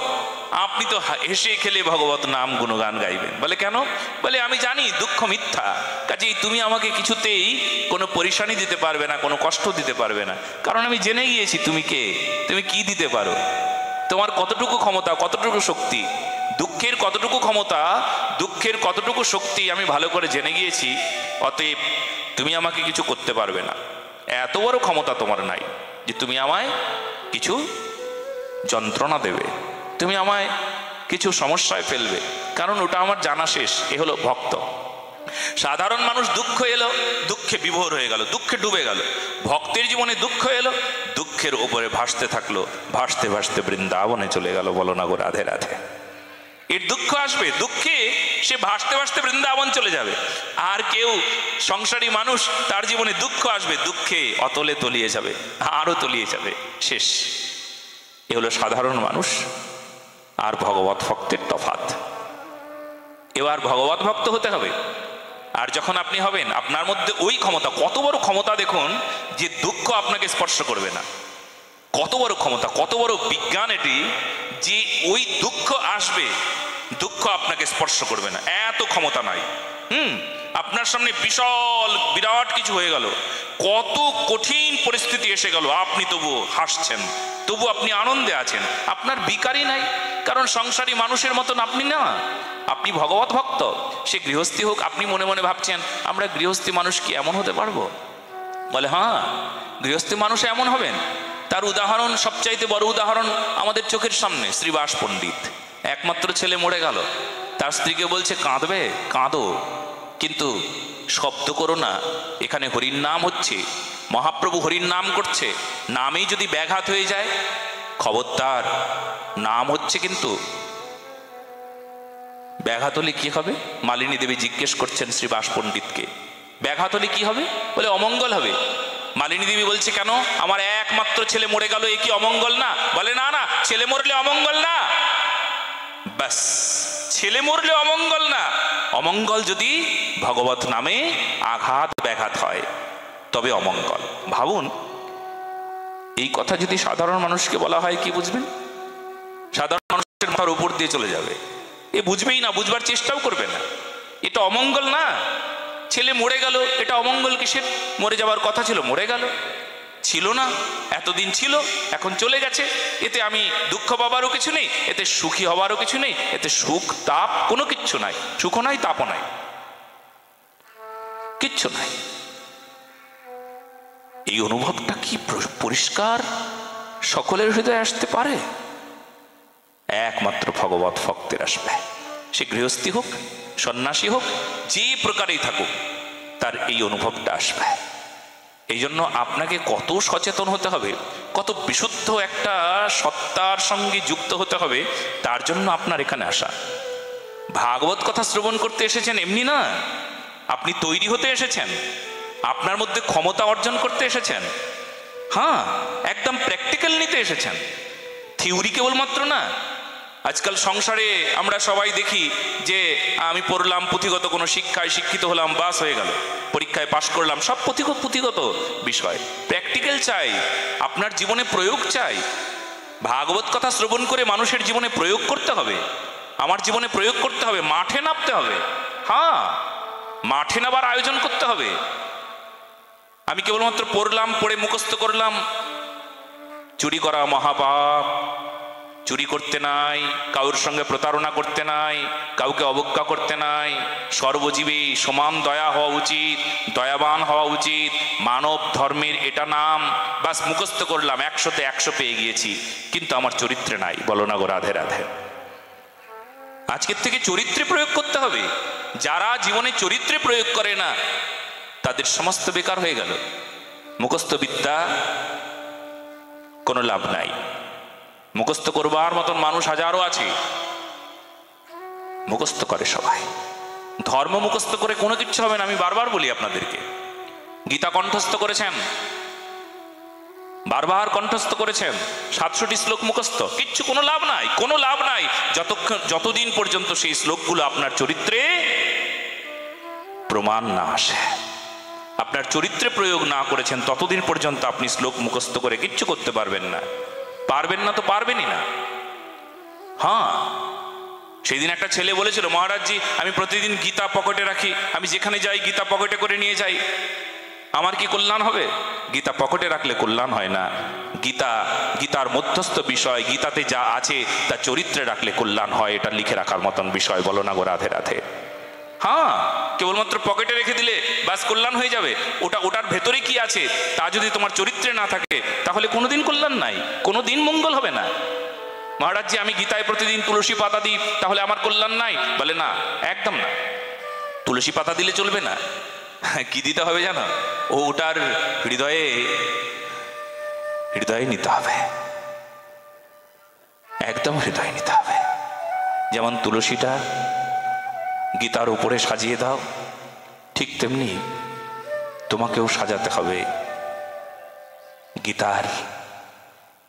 আপনি তো হেসে খেলে ভগবত নাম গুণগান গাইবেন। বলে কেন? বলে আমি জানি দুঃখ মিথ্যা, কাজেই তুমি আমাকে কিছুতেই কোনো পরেশানি দিতে পারবে না, কোনো কষ্ট দিতে পারবে না, কারণ আমি জেনে গিয়েছি তুমি কে, তুমি কি দিতে পারো, তোমার কতটুকু ক্ষমতা, কতটুকু শক্তি, দুঃখের কতটুকু ক্ষমতা, দুঃখের কতটুকু শক্তি আমি ভালো করে জেনে গিয়েছি। অতএব তুমি আমাকে কিছু করতে পারবে না, এত বড় ক্ষমতা তোমার নাই যে তুমি আমায় কিছু যন্ত্রণা দেবে, তুমি আমায় কিছু সমস্যায় ফেলবে, কারণ ওটা আমার জানা শেষ। এ হলো ভক্ত। সাধারণ মানুষ দুঃখ এলো, দুঃখে বিভোর হয়ে গেল, দুঃখে ডুবে গেল। ভক্তের জীবনে দুঃখ এলো, দুঃখের উপরে ভাসতে থাকলো, ভাসতে ভাসতে বৃন্দাবনে চলে গেল। বলো না গো রাধে রাধে। এর দুঃখ আসবে, দুঃখে সে ভাসতে ভাসতে বৃন্দাবন চলে যাবে। আর কেউ সংসারী মানুষ, তার জীবনে দুঃখ আসবে, দুঃখে অতলে তলিয়ে যাবে, আরো তলিয়ে যাবে, শেষ। এ হলো সাধারণ মানুষ আর ভগবত ভক্তের তফাৎ। এবার ভগবত ভক্ত হতে হবে। আর যখন আপনি হবেন, আপনার মধ্যে ওই ক্ষমতা, কত বড় ক্ষমতা দেখুন, যে দুঃখ আপনাকে স্পর্শ করবে না। কত বড় ক্ষমতা, কত বড় বিজ্ঞান এটি, যে ওই দুঃখ আসবে, দুঃখ আপনাকে স্পর্শ করবে না, এত ক্ষমতা নাই। আপনার সামনে বিশাল বিরাট কিছু হয়ে গেল, কত কঠিন পরিস্থিতি এসে গেল, আপনি তবু হাসছেন, তবু আপনি আনন্দে আছেন, আপনার বিকারই নাই, কারণ সংসারী মানুষের মতন আপনি না, আপনি ভগবত ভক্ত। সে গৃহস্থী হোক, আপনি মনে মনে ভাবছেন আমরা গৃহস্থী মানুষ কি এমন হতে পারবো? বলে হ্যাঁ, গৃহস্থী মানুষ এমন হবেন। তার উদাহরণ, সবচাইতে বড় উদাহরণ আমাদের চোখের সামনে, শ্রীবাস পণ্ডিত। একমাত্র ছেলে মরে গেল, তার স্ত্রীকে বলছে কাঁদবে, কাঁদো, কিন্তু শব্দ করো না, এখানে হরির নাম হচ্ছে, মহাপ্রভু হরির নাম করছে, নামেই যদি ব্যাঘাত হয়ে যায়, খবরদার, নাম হচ্ছে কিন্তু ব্যাঘাত হলে কি হবে? মালিনী দেবী জিজ্ঞেস করছেন শ্রীবাস পণ্ডিতকে, ব্যাঘাত হলে কি হবে? বলে অমঙ্গল হবে। মালিনী দেবী বলছে, কেন? আমার একমাত্র ছেলে মরে গেল, এ কি অমঙ্গল না? বলে না না, ছেলে মরলে অমঙ্গল না। ব্যাস, ছেলে মরলে অমঙ্গল না। অমঙ্গল যদি ভগবত নামে আঘাত ব্যাঘাত হয় তবে অমঙ্গল। ভাবুন, এই কথা যদি সাধারণ মানুষকে বলা হয় কি বুঝবেন? সাধারণ মানুষের মাথার উপর দিয়ে চলে যাবে, এ বুঝবেই না, বুঝবার চেষ্টাও করবে না। এটা অমঙ্গল না, ছেলে মরে গেল, এটা অমঙ্গল কিসের? মরে যাওয়ার কথা ছিল, মরে গেল। ছিল না, এতদিন ছিল, এখন চলে গেছে। এতে আমি দুঃখ পাবারও কিছু নেই, এতে সুখী হবারও কিছু নেই, এতে সুখ তাপ কোনো কিচ্ছু নাই, সুখও নাই তাপও নাই, কিচ্ছু নাই। এই অনুভবটা কি পরিষ্কার সকলের হৃদয়ে আসতে পারে? একমাত্র ভগবত ভক্তের আসবে। সে গৃহস্থী হোক, সন্ন্যাসী হোক, যে প্রকারেই থাকুক, তার এই অনুভবটা আসবে। এই জন্য আপনাকে কত সচেতন হতে হবে, কত বিশুদ্ধ একটা সত্তার সঙ্গে যুক্ত হতে হবে, তার জন্য আপনার এখানে আসা। ভাগবত কথা শ্রবণ করতে এসেছেন এমনি না, আপনি তৈরি হতে এসেছেন, আপনার মধ্যে ক্ষমতা অর্জন করতে এসেছেন। হ্যাঁ, একদম প্র্যাকটিক্যাল নিতে এসেছেন, থিওরি কেবলমাত্র না। আজকাল সংসারে আমরা সবাই দেখি যে আমি পড়লাম, পুঁথিগত কোনো শিক্ষায় শিক্ষিত হলাম, বাস হয়ে গেল, পরীক্ষায় পাশ করলাম, সব পুঁথিগত বিষয়। প্র্যাকটিক্যাল চাই, আপনার জীবনে প্রয়োগ চাই। ভাগবত কথা শ্রবণ করে মানুষের জীবনে প্রয়োগ করতে হবে, আমার জীবনে প্রয়োগ করতে হবে, মাঠে নামতে হবে। হ্যাঁ, মাঠে নামার আয়োজন করতে হবে। আমি কেবলমাত্র পড়লাম, পড়ে মুখস্থ করলাম, চুরি করা মহাপাপ, চুরি করতে নাই, কারোর সঙ্গে প্রতারণা করতে নাই, কাউকে অবজ্ঞা করতে নাই, সর্বজীবে সমান দয়া হওয়া উচিত, দয়াবান হওয়া উচিত, মানব ধর্মের এটা নাম। বাস মুখস্থ করলাম, 100-তে 100 পেয়ে গিয়েছি, কিন্তু আমার চরিত্রে নাই। বলো না গো রাধে রাধে। আজকের থেকে চরিত্রে প্রয়োগ করতে হবে। যারা জীবনে চরিত্রে প্রয়োগ করে না, তাদের সমস্ত বেকার হয়ে গেল। মুখস্থ বিদ্যা কোনো লাভ নাই। মুখস্থ করবার মতন মানুষ হাজারো আছে, মুখস্থ করে সবাই। ধর্ম মুখস্থ করে কোনো কিছু হবে না। আমি বারবার বলি আপনাদেরকে, গীতা কণ্ঠস্থ করেছেন, বারবার কণ্ঠস্থ করেছেন, 700টি শ্লোক মুখস্থ, কিচ্ছু কোনো লাভ নাই, কোনো লাভ নাই, যতদিন পর্যন্ত সেই শ্লোকগুলো আপনার চরিত্রে প্রমাণ না আসে, আপনার চরিত্রে প্রয়োগ না করেছেন, ততদিন পর্যন্ত আপনি শ্লোক মুখস্থ করে কিচ্ছু করতে পারবেন না। পারবেন না তো পারবেনই না। হ্যাঁ, সেই দিন একটা ছেলে বলেছিল, মহারাজজি আমি প্রতিদিন গীতা পকেটে রাখি, আমি যেখানে যাই গীতা পকেটে করে নিয়ে যাই, আমার কি কল্যাণ হবে? গীতা পকেটে রাখলে কল্যাণ হয় না। গীতার মধ্যস্থ বিষয়, গীতাতে যা আছে তা চরিত্রে রাখলে কল্যাণ হয়। এটা লিখে রাখার মতন বিষয়। বলো না গো রাধে রাধে। হ্যাঁ, কেবলমাত্র পকেটে রেখে দিলে বাস কল্যাণ হয়ে যাবে। ওটার ভেতরে কি আছে তা যদি তোমার চরিত্রে না থাকে, তাহলে কোনোদিন কল্যাণ নাই, কোনোদিন মঙ্গল হবে না। মহারাজজি আমি গীতায় প্রতিদিন তুলসী পাতা দিই, তাহলে আমার কল্যাণ নাই? বলে না, একদম না। তুলসী পাতা দিলে চলবে না, কি দিতে হবে জানো? ওটার হৃদয়ে নিতে হবে, একদম হৃদয়ে নিতে হবে। যেমন তুলসীটা গীতার উপরে সাজিয়ে দাও, ঠিক তেমনি তোমাকেও সাজাতে হবে গীতার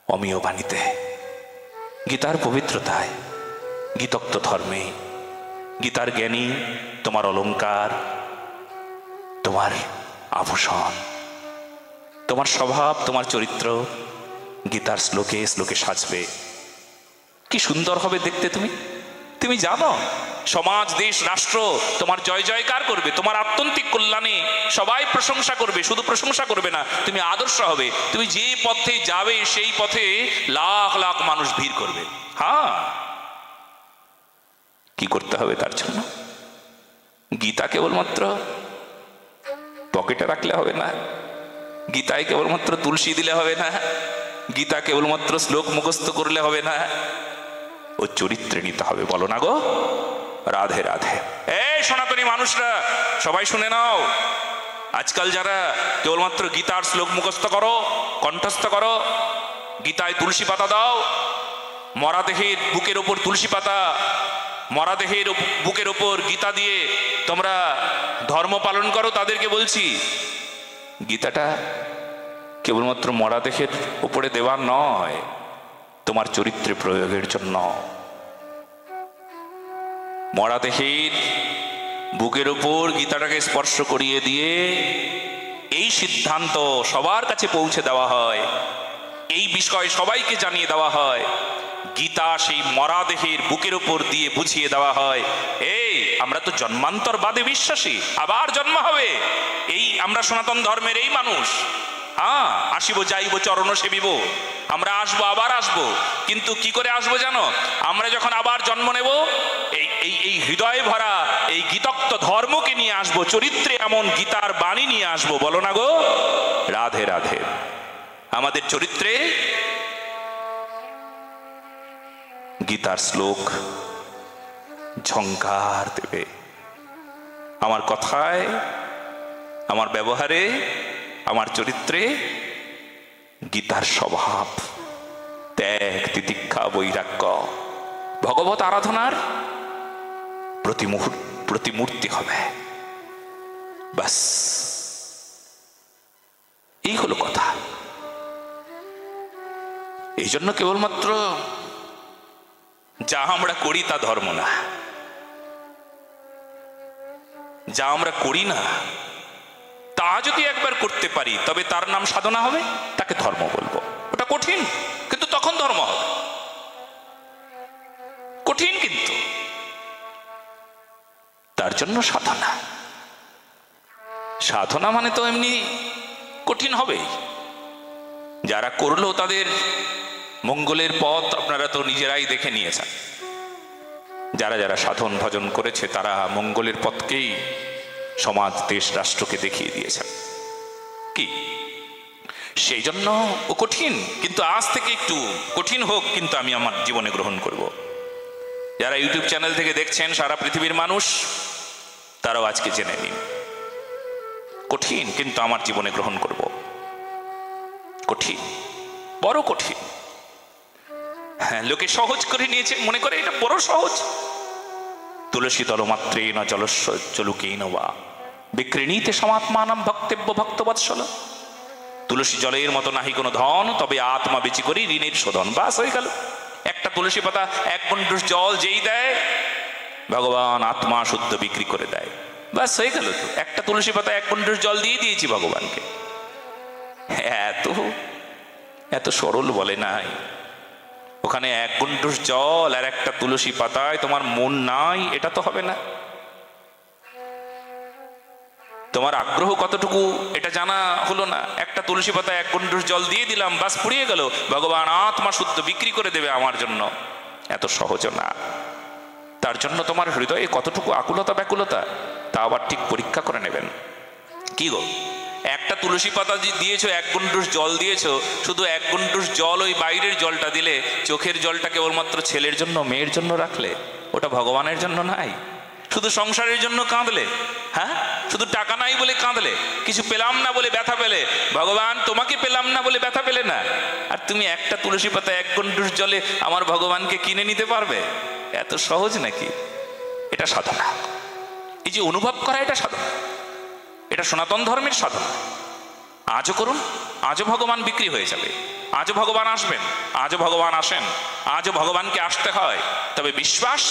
অমীয় বাণীতে, গীতার পবিত্রতায়, গীতোক্ত ধর্মে। গীতার জ্ঞানী তোমার অলংকার, তোমার আভূষণ, তোমার স্বভাব, তোমার চরিত্র গীতার শ্লোকে শ্লোকে সাজবে। কি সুন্দর হবে দেখতে। তুমি জানো, সমাজ, দেশ, রাষ্ট্র তোমার জয় জয়কার করবে, তোমার আত্যন্তিক কল্যাণে সবাই প্রশংসা করবে। শুধু প্রশংসা করবে না, তুমি আদর্শ হবে। তুমি যে পথে যাবে সেই পথে লাখ লাখ মানুষ ভিড় করবে। হ্যাঁ, কি করতে হবে তার জন্য? গীতা কেবলমাত্র পকেটে রাখলে হবে না, গীতায় কেবলমাত্র তুলসী দিলে হবে না, গীতা কেবলমাত্র শ্লোক মুখস্থ করলে হবে না, ও চরিত্রে নিতে হবে। বলো না গো রাধে রাধে। এই সনাতনী মানুষরা সবাই শুনে নাও, আজকাল যারা কেবলমাত্র গীতার শ্লোক মুখস্থ করো, কণ্ঠস্থ করো, গীতায় তুলসী পাতা দাও, মরা দেহের বুকের ওপর তুলসী পাতা মরাদেহের বুকের ওপর গীতা দিয়ে তোমরা ধর্ম পালন করো, তাদেরকে বলছি গীতাটা কেবলমাত্র মরাদেহের উপরে দেওয়া নয়, তোমার চরিত্রে প্রয়োগের জন্য। মরাদেহের বুকের উপর গীতাটাকে স্পর্শ করিয়ে দিয়ে এই সিদ্ধান্ত সবার কাছে পৌঁছে দেওয়া হয়, এই বিষয় সবাইকে জানিয়ে দেওয়া হয়। গীতা সেই মরাদেহের বুকের উপর দিয়ে বুঝিয়ে দেওয়া হয়, এই আমরা তো জন্মান্তরবাদে বিশ্বাসী, আবার জন্ম হবে। এই আমরা সনাতন ধর্মের এই মানুষ, হ্যাঁ, আসিব যাইব চরণ সেবিব, আমরা আসবো আবার আসবো। কিন্তু কি করে আসবো জানো? আমরা যখন আবার জন্ম নেব, এই হৃদয়ে ভরা এই গীতক্ত ধর্মকে নিয়ে আসবো, চরিত্রে এমন গীতার বাণী নিয়ে আসবো। বলো না গো, রাধে রাধে। আমাদের চরিত্রে গীতার শ্লোক ঝংকার দেবে। আমার কথায়, আমার ব্যবহারে, আমার চরিত্রে গীতার স্বভাব, ত্যাগ, তিতিক্ষা, বৈরাগ্য, ভগবত আরাধনার প্রতিমূর্তি হবে। বাস, এই হলো কথা। এই জন্য কেবলমাত্র যা আমরা করি তা ধর্ম না, যা আমরা করি না তা যদি একবার করতে পারি তবে তার নাম সাধনা হবে, তাকে ধর্ম বলবো। ওটা কঠিন, কিন্তু তখন ধর্ম হবে। কঠিন, কিন্তু তার জন্য সাধনা। সাধনা মানে তো এমনি কঠিন হবেই। যারা করলো তাদের মঙ্গলের পথ আপনারা তো নিজেরাই দেখে নিয়েছেন। যারা যারা সাধন ভজন করেছে তারা মঙ্গলের পথকেই সমাজ, দেশ, রাষ্ট্রকে দেখিয়ে দিয়েছেন। কি সেই জন্য ও কঠিন, কিন্তু আজ থেকে একটু কঠিন হোক, কিন্তু আমি আমার জীবনে গ্রহণ করব। যারা ইউটিউব চ্যানেল থেকে দেখছেন, সারা পৃথিবীর মানুষ, তারাও আজকে জেনে নিন, কঠিন কিন্তু আমার জীবনে গ্রহণ করব। কঠিন, বড় কঠিন। হ্যাঁ, লোকে সহজ করে নিয়েছে, মনে করে এটা বড় সহজ। তুলসী তলমাত্রে না জলস্ব চলুকেই নবা বিক্রিণীতে সমাত্মানাম ভক্তেব্য ভক্তবৎসল। তুলসী জলের মতো নাহি কোনো ধন, তবে আত্মা বেচি করি ঋণের শোধন। বাস, হয়ে গেল। একটা তুলসী পাতা, এক বন্ডুস জল যেই দেয়, ভগবান আত্মা শুদ্ধ বিক্রি করে দেয়। বাস, হয়ে গেল। তো একটা তুলসী পাতা, এক বন্ডুস জল দিয়ে দিয়েছি ভগবানকে। এত সরল বলে নাই। ওখানে এক বন্ডুস জল আর একটা তুলসী পাতায় তোমার মন নাই, এটা তো হবে না। তোমার আগ্রহ কতটুকু এটা জানা হলো না। একটা তুলসী পাতা, এক বন্ডুস জল দিয়ে দিলাম, বাস, পুড়িয়ে গেল। ভগবান আত্মা শুদ্ধ বিক্রি করে দেবে আমার জন্য, এত সহজ না। তার জন্য তোমার হৃদয়ে কতটুকু আকুলতা ব্যাকুলতা, তা আবার ঠিক পরীক্ষা করে নেবেন। কি গো, একটা তুলসী পাতা দিয়েছো, এক গুন্ডুস জল দিয়েছো, শুধু এক গুন্ডুস জল, ওই বাইরের জলটা দিলে, চোখের জলটা কেবলমাত্র ছেলের জন্য, মেয়ের জন্য রাখলে, ওটা ভগবানের জন্য নাই। শুধু সংসারের জন্য কাঁদলে, হ্যাঁ, শুধু টাকা নাই বলে কাঁদলে, কিছু পেলাম না বলে ব্যথা পেলে, ভগবান তোমাকে পেলাম না বলে ব্যথা পেলে না। আর তুমি একটা তুলসী পাতা, এক গুন্ডুস জলে আমার ভগবানকে কিনে নিতে পারবে? এত সহজ নাকি? এটা সাধনা। এই যে অনুভব করা, এটা সাধনা, এটা সনাতন ধর্মের সাধনা। আজও করুন, আজও ভগবান বিক্রি হয়ে যাবে, আজও ভগবান আসবেন, আজও ভগবান আসেন, আজও ভগবানকে আসতে হয়। তবে বিশ্বাস,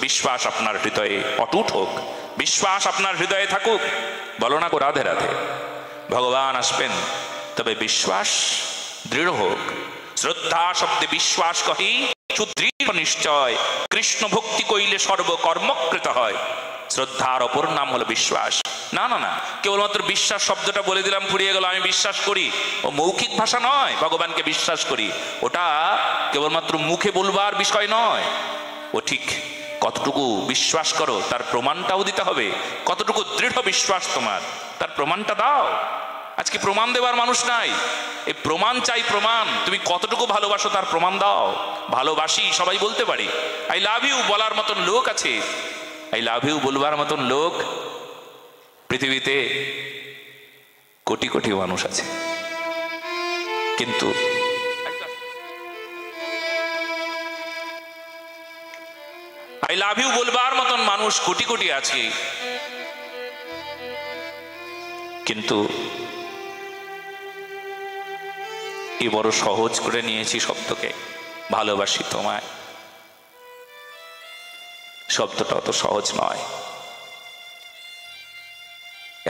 বিশ্বাস আপনার হৃদয়ে অটুট হোক, বিশ্বাস আপনার হৃদয়ে থাকুক। বলো না গো, রাধে রাধে। ভগবান আসবেন, তবে বিশ্বাস দৃঢ় হোক। শ্রদ্ধা শব্দে বিশ্বাস কহি, সুদৃঢ় নিশ্চয়, কৃষ্ণ ভক্তি কইলে সর্বকর্মকৃত হয়। শ্রদ্ধার অপর নাম হলো বিশ্বাস। না না না, কেবলমাত্র বিশ্বাস শব্দটা বলে দিলাম, ফুরিয়ে গেল, আমি বিশ্বাস করি, ও মৌখিক ভাষা নয়। ভগবানকে বিশ্বাস করি, ওটা কেবলমাত্র মুখে বলবার বিষয় নয়। ও ঠিক কতটুকু বিশ্বাস করো তার প্রমাণটাও দিতে হবে। কতটুকু দৃঢ় বিশ্বাস তোমার, তার প্রমাণটা দাও। আজকে প্রমাণ দেবার মানুষ নাই, এই প্রমাণ চাই, প্রমাণ। তুমি কতটুকু ভালোবাসো তার প্রমাণ দাও। ভালোবাসি সবাই বলতে পারি, আই লাভ ইউ বলার মতন লোক আছে, আই লাভ ইউ বলবার মতন লোক পৃথিবীতে কোটি কোটি মানুষ আছে, কিন্তু আই লাভ ইউ বলবার মতন মানুষ কোটি কোটি আছে, কিন্তু এ বড় সহজ করে নিয়েছি শব্দকে। ভালোবাসি তোমায় শব্দটা অত সহজ নয়,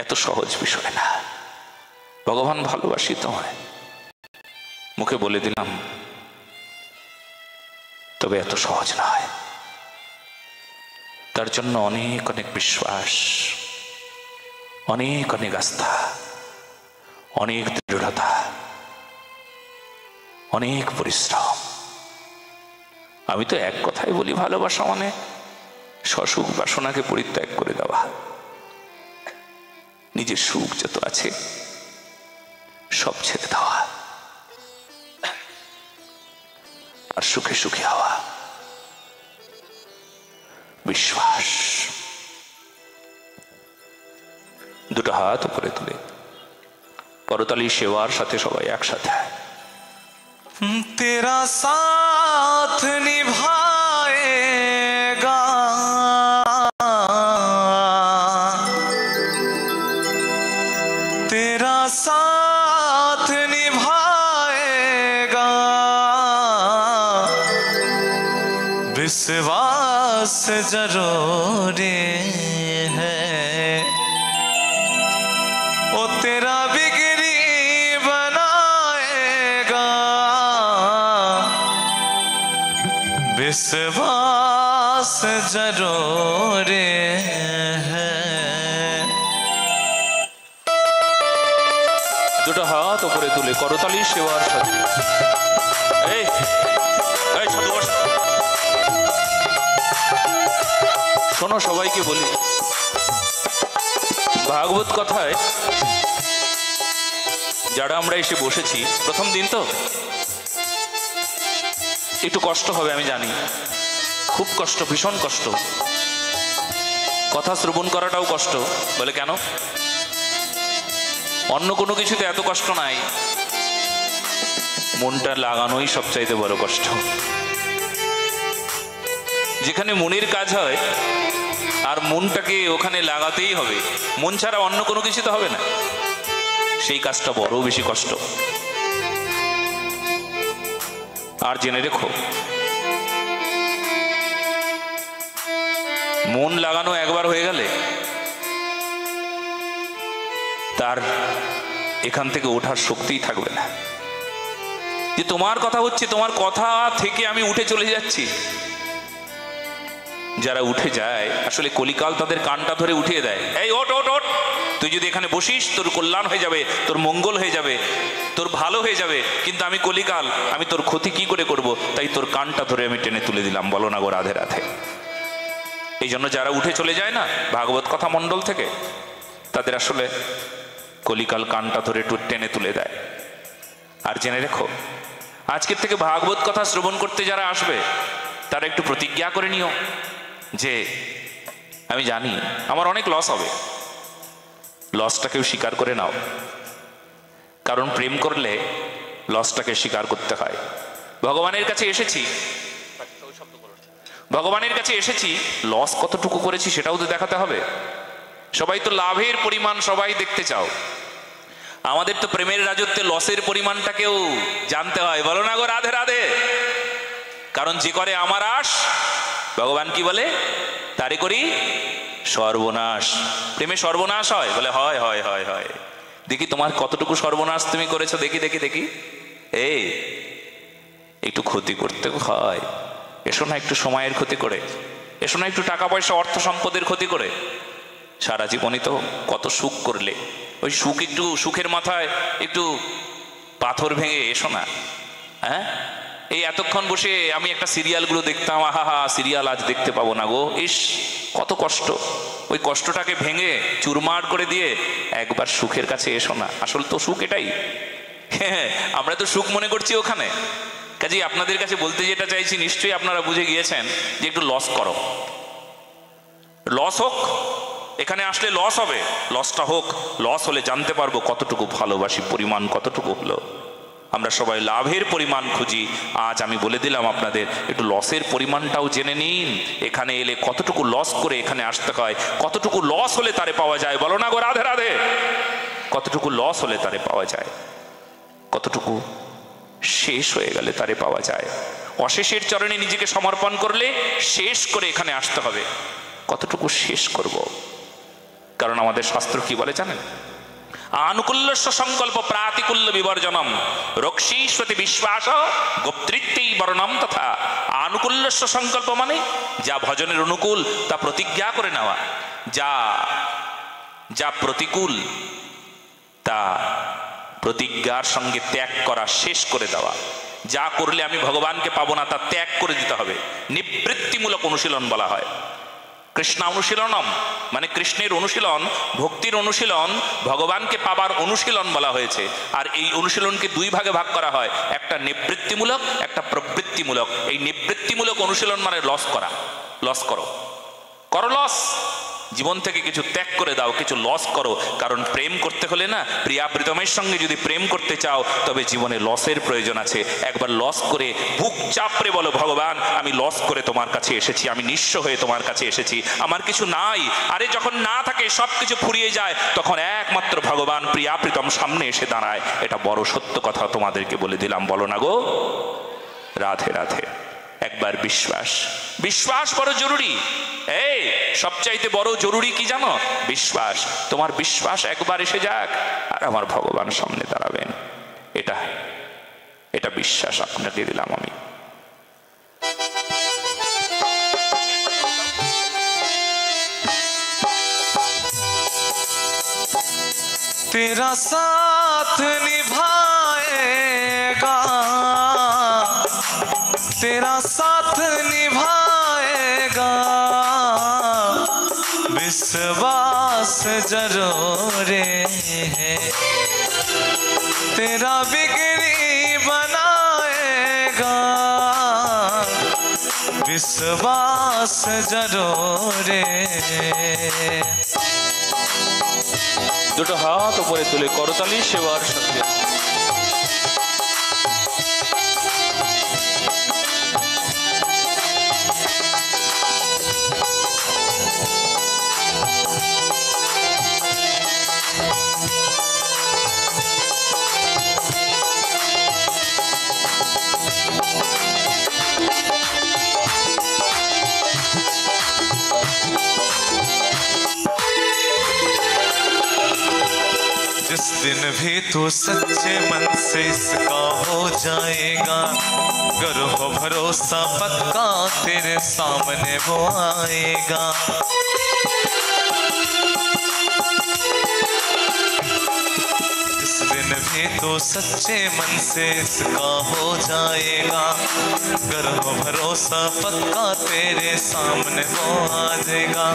এত সহজ বিষয় না। ভগবান ভালোবাসি তোমায় মুখে বলে দিলাম, তবে এত সহজ নয়। তার জন্য অনেক অনেক বিশ্বাস, অনেক অনেক আস্থা, অনেক দৃঢ়তা, অনেক পরিশ্রম। আমি তো এক কথাই বলি, ভালোবাসা মানে সসুখ বাসনাকে পরিত্যাগ করে দেওয়া, নিজের সুখ যত আছে সব ছেড়ে দেওয়া, আর সুখে সুখে হওয়া। বিশ্বাস। দুটো হাত উপরে তুলে করতালি সেবার সাথে সবাই একসাথে। तेरा साथ निभाएगा तेरा साथ निभाएगा विश्वास जरूरी है ओ तेरा बिगड़ी विश्वास जरूर है। দুটো হাত উপরে তুলে করতালি সেবার সাথে। শোনো, সবাইকে বলি, ভাগবত কথায় যারা আমরা এসে বসেছি, প্রথম দিন তো একটু কষ্ট হবে, আমি জানি, খুব কষ্ট, ভীষণ কষ্ট। কথা শ্রবণ করাটাও কষ্ট। বলে কেন? অন্য কোনো কিছুতে এত কষ্ট নাই, মনটা লাগানোই সবচাইতে বড় কষ্ট। যেখানে মনের কাজ হয় আর মনটাকে ওখানে লাগাতেই হবে, মন ছাড়া অন্য কোনো কিছু তো হবে না, সেই কাজটা বড় বেশি কষ্ট। আর জেনে রেখো, মন লাগানো একবার হয়ে গেলে তার এখান থেকে ওঠার শক্তিই থাকবে না। যে তোমার কথা হচ্ছে, তোমার কথা থেকে আমি উঠে চলে যাচ্ছি। যারা উঠে যায় আসলে কলিকাল তাদের কানটা ধরে উঠিয়ে দেয়, এই ওঠ ওঠ ওঠ, তুই যদি এখানে বসিস তোর কল্যাণ হয়ে যাবে, তোর মঙ্গল হয়ে যাবে, তোর ভালো হয়ে যাবে। কিন্তু আমি কলিকাল, আমি তোর ক্ষতি কি করে করব, তাই তোর কানটা ধরে আমি টেনে তুলে দিলাম। বলো না গো রাধে রাধে। এই জন্য যারা উঠে চলে যায় না ভাগবত কথা মণ্ডল থেকে, তাদের আসলে কলিকাল কানটা ধরে টেনে তুলে দেয়। আর জেনে রেখো, আজকের থেকে ভাগবত কথা শ্রবণ করতে যারা আসবে তারা একটু প্রতিজ্ঞা করে নিও যে আমি জানি আমার অনেক লস হবে, লসটাকেও স্বীকার করে নাও। কারণ প্রেম করলে লসটাকে স্বীকার করতে হয়। ভগবানের কাছে এসেছি, ভগবানের কাছে এসেছি, লস কতটুকু করেছি সেটাও তো দেখাতে হবে। সবাই তো লাভের পরিমাণ সবাই দেখতে চাও, আমাদের তো প্রেমের রাজত্বে লসের পরিমাণটাকেও জানতে হয়। বলো না গো রাধে রাধে। কারণ যে করে আমার আশ, ভগবান কি বলে, তারে করি সর্বনাশ। প্রেমে সর্বনাশ হয়? বলে হয় হয় হয় হয়। দেখি তোমার কতটুকু সর্বনাশ তুমি করেছো, দেখি দেখি দেখি। এই একটু ক্ষতি করতে হয়, এসো না একটু সময়ের ক্ষতি করে, এসো না একটু টাকা পয়সা অর্থ সম্পদের ক্ষতি করে। সারা জীবনই তো কত সুখ করলে, ওই সুখ একটু, সুখের মাথায় একটু পাথর ভেঙে এসো না। হ্যাঁ, এই এতক্ষণ বসে আমি একটা সিরিয়ালগুলো দেখতাম, আহা হা সিরিয়াল আজ দেখতে পাবো না গো, ইস কত কষ্ট। ওই কষ্টটাকে ভেঙে চুরমার করে দিয়ে একবার সুখের কাছে এসো না। আসল তো সুখ এটাই। হ্যাঁ, আমরা তো সুখ মনে করছি ওখানে। কাজেই আপনাদের কাছে বলতে যেটা চাইছি, নিশ্চয়ই আপনারা বুঝে গিয়েছেন যে একটু লস করো, লস হোক, এখানে আসলে লস হবে, লসটা হোক। লস হলে জানতে পারবো কতটুকু ভালোবাসি, পরিমাণ কতটুকু হলো। আমরা সবাই লাভের পরিমাণ খুঁজি, আজ আমি বলে দিলাম আপনাদের একটু লসের পরিমাণটাও জেনে নিন। এখানে এলে কতটুকু লস করে এখানে আসতে হয়, কতটুকু লস হলে তারে পাওয়া যায়, বলো না গো রাধে রাধে। কতটুকু লস হলে তারে পাওয়া যায়, কতটুকু শেষ হয়ে গেলে তারে পাওয়া যায়। অশেষের চরণে নিজেকে সমর্পণ করলে শেষ করে এখানে আসতে হবে। কতটুকু শেষ করব, কারণ আমাদের শাস্ত্র কি বলে জানেন? আনুকূল্যস্য সংকল্প প্রাতিকূল্য বিবর্জনম রক্ষীস্বতি বিশ্বাস গোপ্তৃত্বেই বর্ণম তথা। আনুকূল্যস্য সংকল্প মানে যা ভজনের অনুকূল তা প্রতিজ্ঞা করে নেওয়া, যা যা প্রতিকূল তা প্রতিজ্ঞার সঙ্গে ত্যাগ করা, শেষ করে দেওয়া। যা করলে আমি ভগবানকে পাবো না তা ত্যাগ করে দিতে হবে। নিবৃত্তিমূলক অনুশীলন বলা হয়। কৃষ্ণ অনুশীলনম মানে কৃষ্ণের অনুশীলন, ভক্তির অনুশীলন, ভগবানকে পাবার অনুশীলন বলা হয়েছে। আর এই অনুশীলনকে দুই ভাগে ভাগ করা হয়, একটা নিবৃত্তিমূলক, একটা প্রবৃত্তিমূলক। এই নিবৃত্তিমূলক অনুশীলন মানে লস করা, লস করো, করো লস, জীবন থেকে কিছু ত্যাগ করে দাও, কিছু লস করো। কারণ প্রেম করতে হলে না, প্রিয়া প্রীতমের সঙ্গে যদি প্রেম করতে চাও তবে জীবনে লসের প্রয়োজন আছে। একবার লস করে বুক চাপড়ে বলো, ভগবান আমি লস করে তোমার কাছে এসেছি, আমি নিঃস্ব হয়ে তোমার কাছে এসেছি, আমার কিছু নাই। আরে যখন না থাকে, সব কিছু ফুরিয়ে যায়, তখন একমাত্র ভগবান প্রিয়া প্রীতম সামনে এসে দাঁড়ায়। এটা বড় সত্য কথা তোমাদেরকে বলে দিলাম, বলো না গো রাধে রাধে। একবার বিশ্বাস, বিশ্বাস বড় জরুরি। এই সবচাইতে বড় জরুরি কি জানো? বিশ্বাস। তোমার বিশ্বাস একবার এসে যাক আর আমার ভগবান সামনে দাঁড়াবেন, এটা এটা বিশ্বাস আপনাকে দিলাম আমি। तेरा साथ निभाएगा, तेरा साथ निभाएगा, विश्वास जरूर है, तेरा बिगड़ी बनाएगा, विश्वास जरूर है। দুটো হাত উপরে তুলে করতালি সেবার সাথে। जिस दिन भी तू सच्चे मन से इसका हो जाएगा, करो भरोसा पक्का तेरे सामने वो आएगा। जिस दिन भी तू सच्चे मन से इसका हो जाएगा, करो भरोसा पक्का तेरे सामने वो आ जाएगा।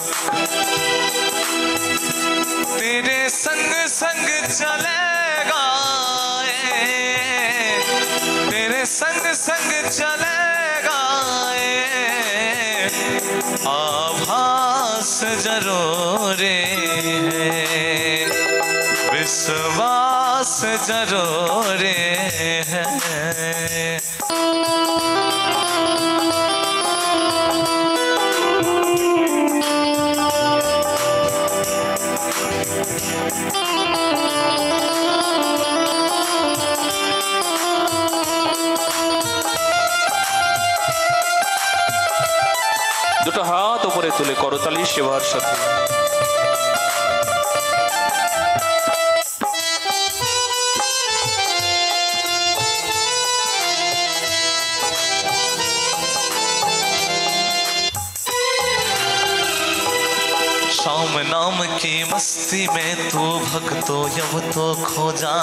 तेरे संग संग चलेगा, तेरे संग संग चलेगा, आभास जरूर है, विश्वास जरूर है। দুটো হাত উপরে তুলে করতালি সেবার সাথে। शाम नाम की मस्ती में तू भक्तो यब तो खो जा,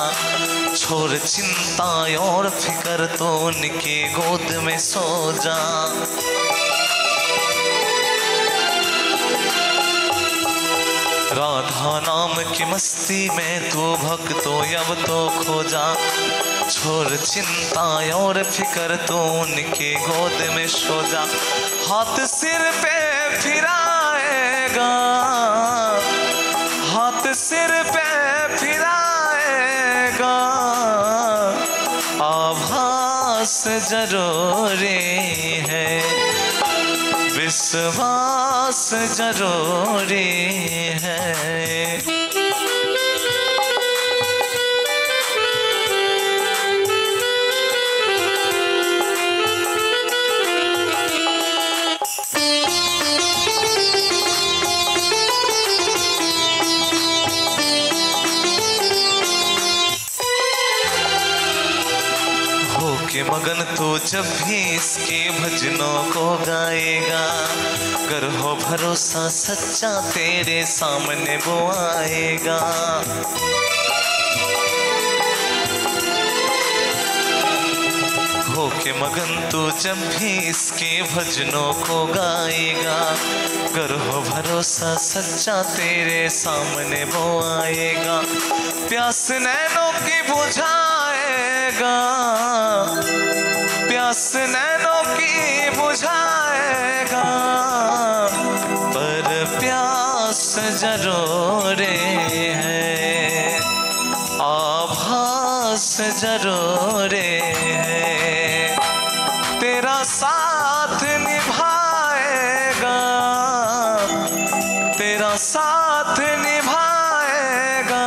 छोड़ चिंता और फिकर तो उनकी गोद में सो जा। राधा नाम की मस्ती में तू भक्तो यब तो खो जा, छोड़ चिंता और फिकर तो उनकी गोद में सो जा। हाथ सिर पे फिराएगा, हाथ सिर पे फिराएगा, जरूरी है, विश्वास जरूरी है। के मगन तू जब भी इसके भजनों को गाएगा, कर हो भरोसा सच्चा तेरे सामने वो आएगा। हो के मगन तू जब भी इसके भजनों को गाएगा, कर हो भरोसा सच्चा तेरे सामने वो आएगा। प्यास नैनों की बुझाएगा, प्यास नैनों की बुझाएगा, पर प्यास जरूर है, आभास जरूर है। तेरा साथ निभाएगा, तेरा साथ निभाएगा,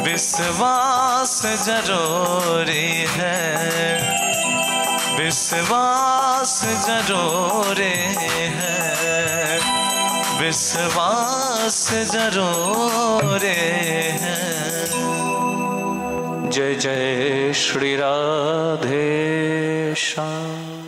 विश्वास जरूरी है, विश्वास जरूरी है, विश्वास जरूरी है। जय जय श्री राधे श्याम।